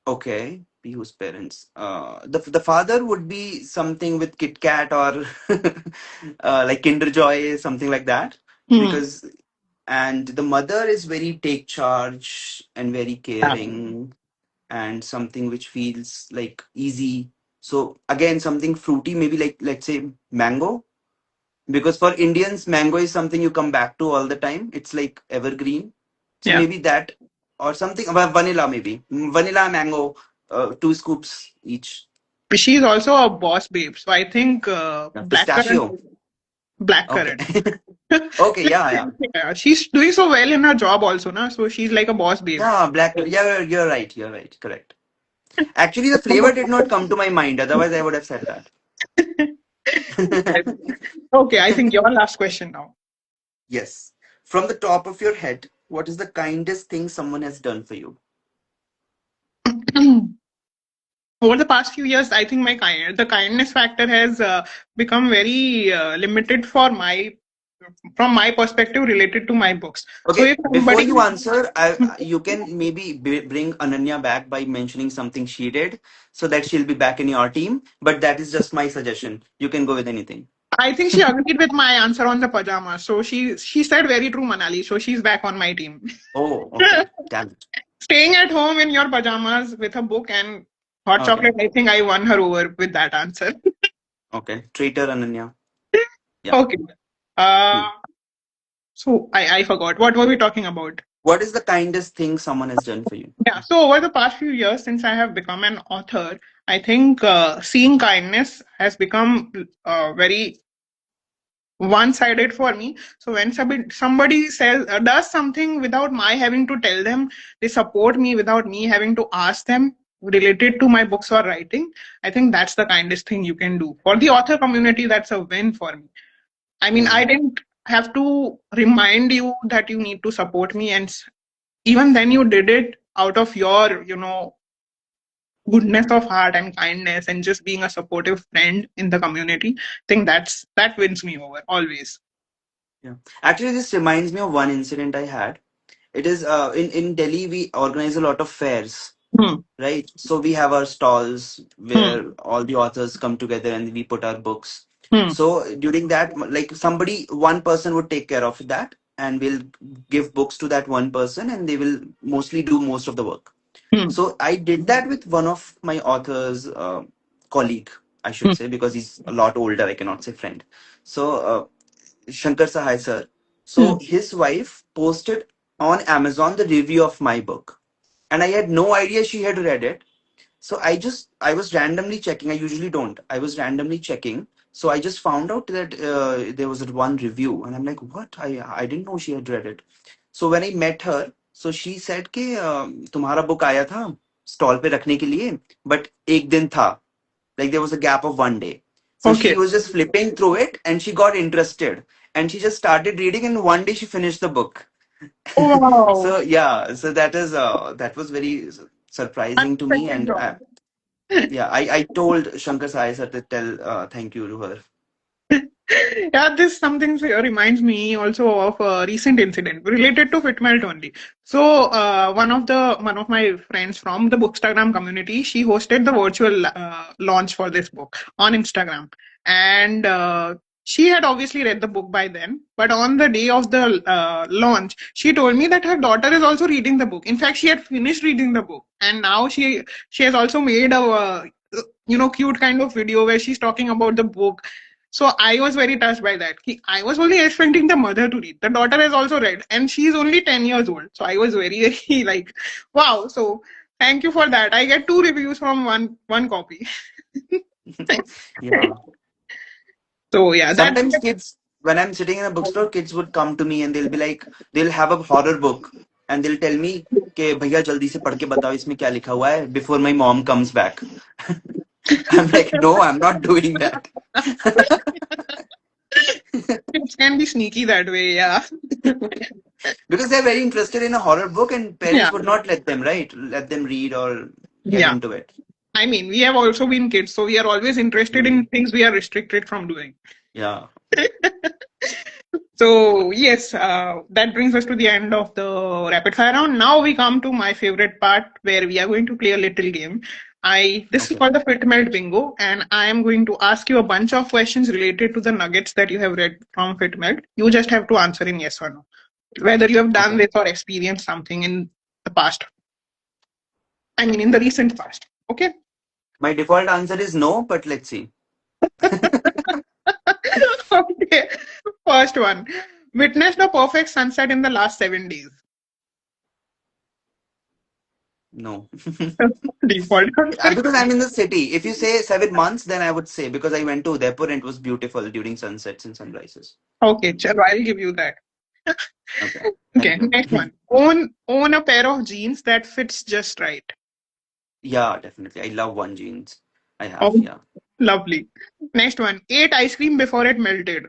Okay, Piu's parents. The father would be something with Kit Kat or like Kinder Joy, something like that. hmm. Because and the mother is very take charge and very Yeah. caring and something which feels like easy. So again, something fruity, maybe like let's say mango, because for Indians, mango is something you come back to all the time. It's like evergreen. So Yeah. maybe that or something vanilla, maybe vanilla mango, 2 scoops each. She's also a boss babe, so I think Pistachio. Okay, blackcurrant. okay, yeah, yeah, Yeah, she's doing so well in her job also, na. So she's like a boss babe. yeah. Black. Yeah, you're right. You're right. Correct. Actually, the flavor did not come to my mind. Otherwise, I would have said that. Okay, I think your last question now. Yes. From the top of your head, what is the kindest thing someone has done for you? Over the past few years, I think the kindness factor has become very limited for my from my perspective related to my books. So Okay, if before somebody, you answer, you can maybe bring Ananya back by mentioning something she did so that she'll be back in your team. But that is just my suggestion. You can go with anything. I think she agreed with my answer on the pajamas. So she said very true, Manali. So she's back on my team. Oh, okay. Damn it. Staying at home in your pajamas with a book and hot Okay. chocolate, I think I won her over with that answer. Okay. Traitor Ananya. Yeah. Okay. Uh, Hmm. so I forgot. What were we talking about? What is the kindest thing someone has done for you? Yeah. So over the past few years, since I have become an author, I think seeing kindness has become very one-sided for me. So when somebody says does something without my having to tell them, they support me without me having to ask them related to my books or writing. I think that's the kindest thing you can do for the author community. That's a win for me. I mean, Yeah. I didn't have to remind you that you need to support me, and even then you did it out of your goodness of heart and kindness and just being a supportive friend in the community. I think that wins me over always. Yeah. Actually, this reminds me of one incident I had. It is in Delhi, we organize a lot of fairs, Hmm. right? So we have our stalls Hmm. where all the authors come together and we put our books. Hmm. So during that, like somebody, one person would take care of that, and we'll give books to that one person, and they will mostly do most of the work. Hmm. So I did that with one of my author's colleague, I Hmm. should say, because he's a lot older. I cannot say friend. So Shankar Sahai sir. Hmm. So his wife posted on Amazon the review of my book, and I had no idea she had read it. So I was randomly checking. I usually don't. I was randomly checking. So I just found out that there was one review, and I'm like, what? I didn't know she had read it. So when I met her, so she said कि तुम्हारा book आया था stall पे रखने के लिए, but एक दिन था, like there was a gap of 1 day. So she Okay. was just flipping through it, and she got interested, and she just started reading, and 1 day she finished the book. Wow. So yeah, so that was very surprising to me, Unexpected and job. yeah, I told Shankar Sai sir to tell thank you to her. Yeah, this something reminds me also of a recent incident related to Fitmelt only. So, one of my friends from the Bookstagram community, she hosted the virtual launch for this book on Instagram, and she had obviously read the book by then. But on the day of the launch, she told me that her daughter is also reading the book. In fact, she had finished reading the book, and now she has also made a cute kind of video where she's talking about the book. So I was very touched by that. I was only expecting the mother to read. The daughter has also read, and she's only 10 years old. So I was very, very like, wow. So thank you for that. I get two reviews from one copy. Yeah. So yeah, that Sometimes kids, when I'm sitting in a bookstore, kids would come to me and they'll be like, they'll have a horror book and they'll tell me कि भैया जल्दी से पढ़ के बताओ इसमें क्या लिखा हुआ है before my mom comes back. I'm like, no, I'm not doing that. kids can be sneaky that way. Yeah, Because they're very interested in a horror book and yeah, parents would not let them, right? Let them read or get yeah. into it. I mean, we have also been kids, so we are always interested Hmm. in things we are restricted from doing. Yeah. So yes, that brings us to the end of the rapid fire round. Now we come to my favorite part where we are going to play a little game. I This is Okay. called the Fit Melt Bingo, and I am going to ask you a bunch of questions related to the nuggets that you have read from Fit Melt. You just have to answer in yes or no, whether you have done Okay. this or experienced something in the past. I mean, in the recent past. Okay. My default answer is no, but let's see. Okay. First one. Witnessed a perfect sunset in the last 7 days. No. Default answer. Because I'm in the city. If you say 7 months, then I would say because I went to Udaipur and it was beautiful during sunsets and sunrises. Okay, chalo, I'll give you that. Okay. Okay, Thank you. next one. Own a pair of jeans that fits just right. Yeah, definitely. I love one jeans. I have, Oh, yeah. lovely. Next one. Ate ice cream before it melted.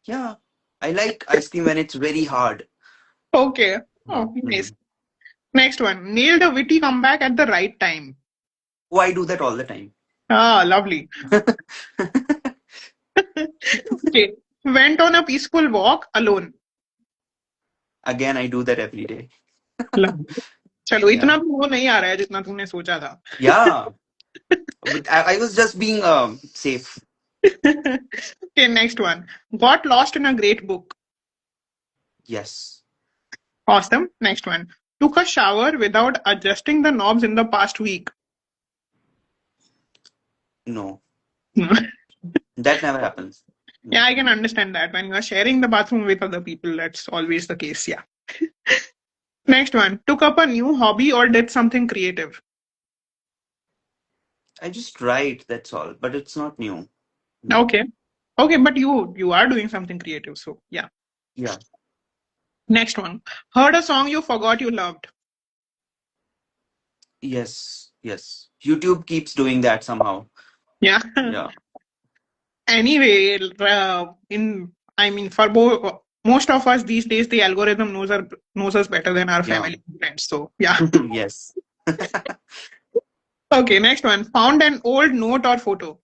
Yeah. I like ice cream when it's very hard. Okay. Yeah. Oh, nice. Mhm. Next one. Nailed a witty comeback at the right time. Oh, I do that all the time. Ah, lovely. Okay. Went on a peaceful walk alone. Again, I do that every day. Lovely. चलो इतना Yeah. भी वो नहीं आ रहा है जितना तुमने सोचा था. Yeah. But I was just being safe. Okay, next one. Got lost in a great book. Yes. Awesome. Next one. Took a shower without adjusting the knobs in the past week. No. Yeah, That never happens. No. I can understand that. When you are sharing the bathroom with other people, that's always the case. Yeah. Next one. Took up a new hobby or did something creative. I just write, that's all. But it's not new. No. Okay. Okay, but you are doing something creative, so yeah. Yeah. Next one. Heard a song you forgot you loved. Yes. Yes. YouTube keeps doing that somehow. Yeah. Yeah. Anyway, in I mean, for most of us these days, the algorithm knows us better than our Yeah. family and friends. So yeah. Yes. Okay, next one. Found an old note or photo.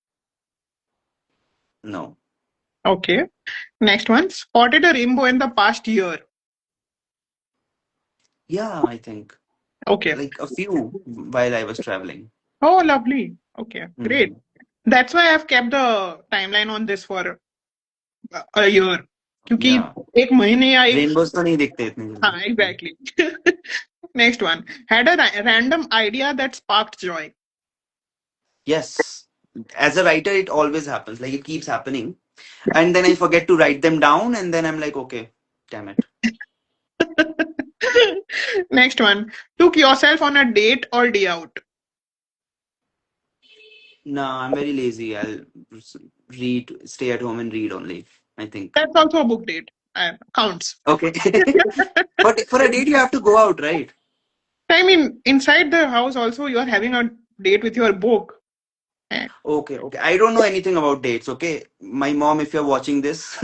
No. Okay. Next one. Spotted a rainbow in the past year. Yeah, I think. Okay. Like a few while I was traveling. Oh, lovely. Okay, great. Hmm. That's why I've kept the timeline on this for a year. क्योंकि Yeah. एक महीने या एक Rainbows तो नहीं दिखते इतनी जल्दी. हाँ exactly. Next one. Had a random idea that sparked joy. Yes. As a writer, it always happens. Like it keeps happening. And then I forget to write them down, and then I'm like, okay, damn it. Next one. Took yourself on a date or day out. Nah, I'm very lazy. I'll read, stay at home and read only, I think. That's also a book date. Counts. Okay. But for a date, you have to go out, right? I mean, inside the house also, you are having a date with your book. Eh. Okay, okay. I don't know anything about dates, okay? My mom, if you're watching this,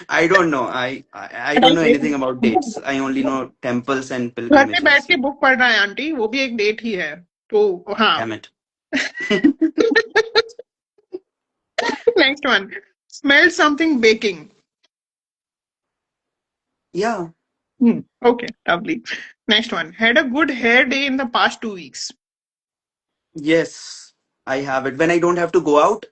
I don't know. I don't know anything about dates. I only know temples and घर पे बैठ pilgrimages. के book पढ़ रहा है aunty वो भी एक डेट ही है तो हाँ. Damn it. Next one. Smelled something baking. Yeah. Okay, lovely. Next one. Had a good hair day in the past 2 weeks. Yes, I have it. When I don't have to go out,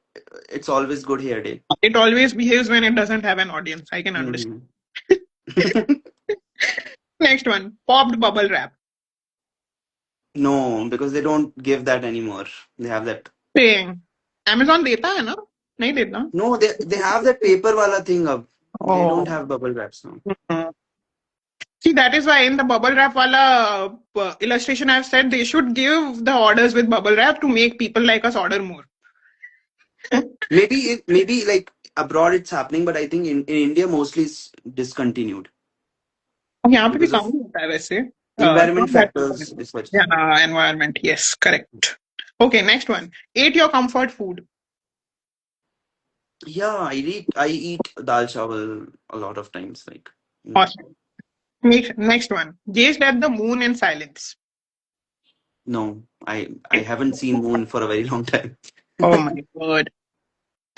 it's always good hair day. It always behaves when it doesn't have an audience. I can understand. Mhm. Next one. Popped bubble wrap. No, because they don't give that anymore. They have that. Saying. Amazon देता है ना? नहीं देता. No, they have that paper wala thing up. They don't Oh. have bubble wraps now. Mhm. See, that is why in the bubble wrap wala illustration I've said they should give the orders with bubble wrap to make people like us order more. Maybe like abroad it's happening, but I think in India mostly it's discontinued यहाँ पे भी because काम of होता है वैसे. environment Not that factors. Is what. yeah, environment. Yes, correct. Okay, next one. Ate your comfort food. Yeah, I eat dal chawal a lot of times. Like Awesome. Next one. Gazed at the moon in silence. no, I haven't seen moon for a very long time. Oh my god.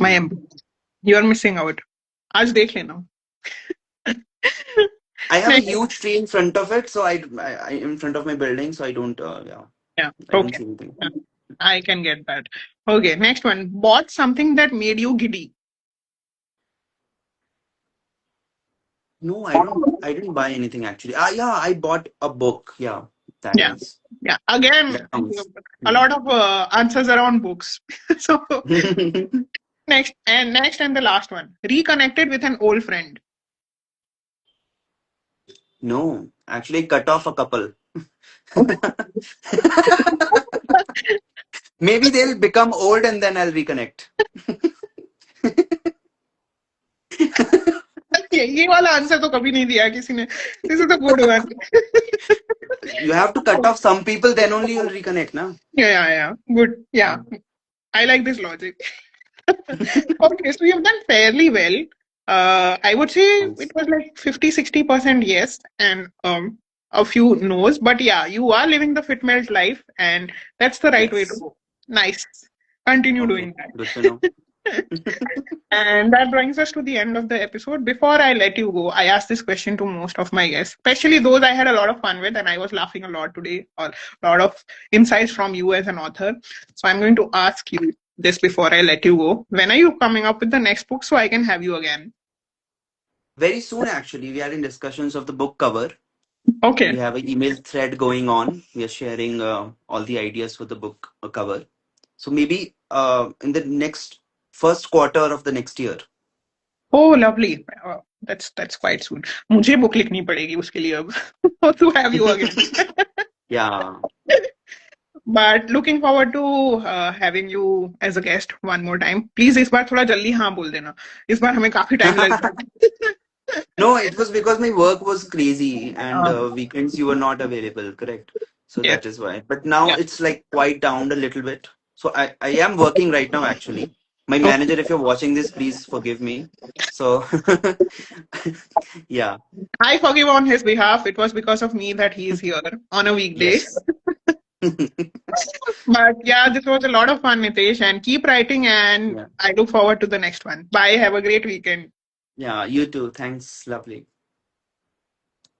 My Yeah. you are missing out. आज देख लेना. I have a Next. huge tree in front of it, so I in front of my building, so I don't. Yeah, Yeah. I don't Okay. see anything. Yeah, I can get that. Okay. Next one. Bought something that made you giddy. No, I don't. I didn't buy anything actually. Yeah, I bought a book. Yeah, that Yeah. is Yeah. Again, that counts. a lot of answers around books. So Hmm. next and the last one. Reconnected with an old friend. No, actually, cut off a couple. Maybe they'll become old and then I'll reconnect. ये वाला answer तो कभी नहीं दिया किसी ने. This is a good one. You have to cut off some people, then only you'll reconnect, na? Yeah. Good. Yeah. I like this logic. Okay, so you've done fairly well. I would say it Thanks. was like 50-60% yes and a few no's. But yeah, you are living the fit melt life and that's the right way to Yes. go. Nice. Continue Okay, doing that. good to know. And that brings us to the end of the episode. Before I let you go, I asked this question to most of my guests, especially those I had a lot of fun with, and I was laughing a lot today, or a lot of insights from you as an author. So I'm going to ask you this before I let you go. When are you coming up with the next book so I can have you again? Very soon, actually, we are in discussions of the book cover. We Okay. have an email thread going on. We are sharing all the ideas for the book cover. So maybe in the next first quarter of the next year. Oh, lovely. That's quite soon. मुझे book लिखनी पड़ेगी उसके लिए अब to have you again. Yeah. But looking forward to having you as a guest one more time. Please इस बार थोड़ा जल्दी हाँ बोल देना. इस बार हमें काफी टाइम लग जाएगा. No, it was because my work was crazy and Um, weekends you were not available, correct? So yes. that is why. But now Yeah. it's like quite down a little bit. So I am working right now actually. My Okay. manager, if you're watching this, please forgive me. So yeah. I forgive on his behalf. It was because of me that he is here on a weekday. Yes. But yeah, this was a lot of fun, Nitesh. And keep writing. And Yeah. I look forward to the next one. Bye. Have a great weekend. Yeah, you too. Thanks. Lovely.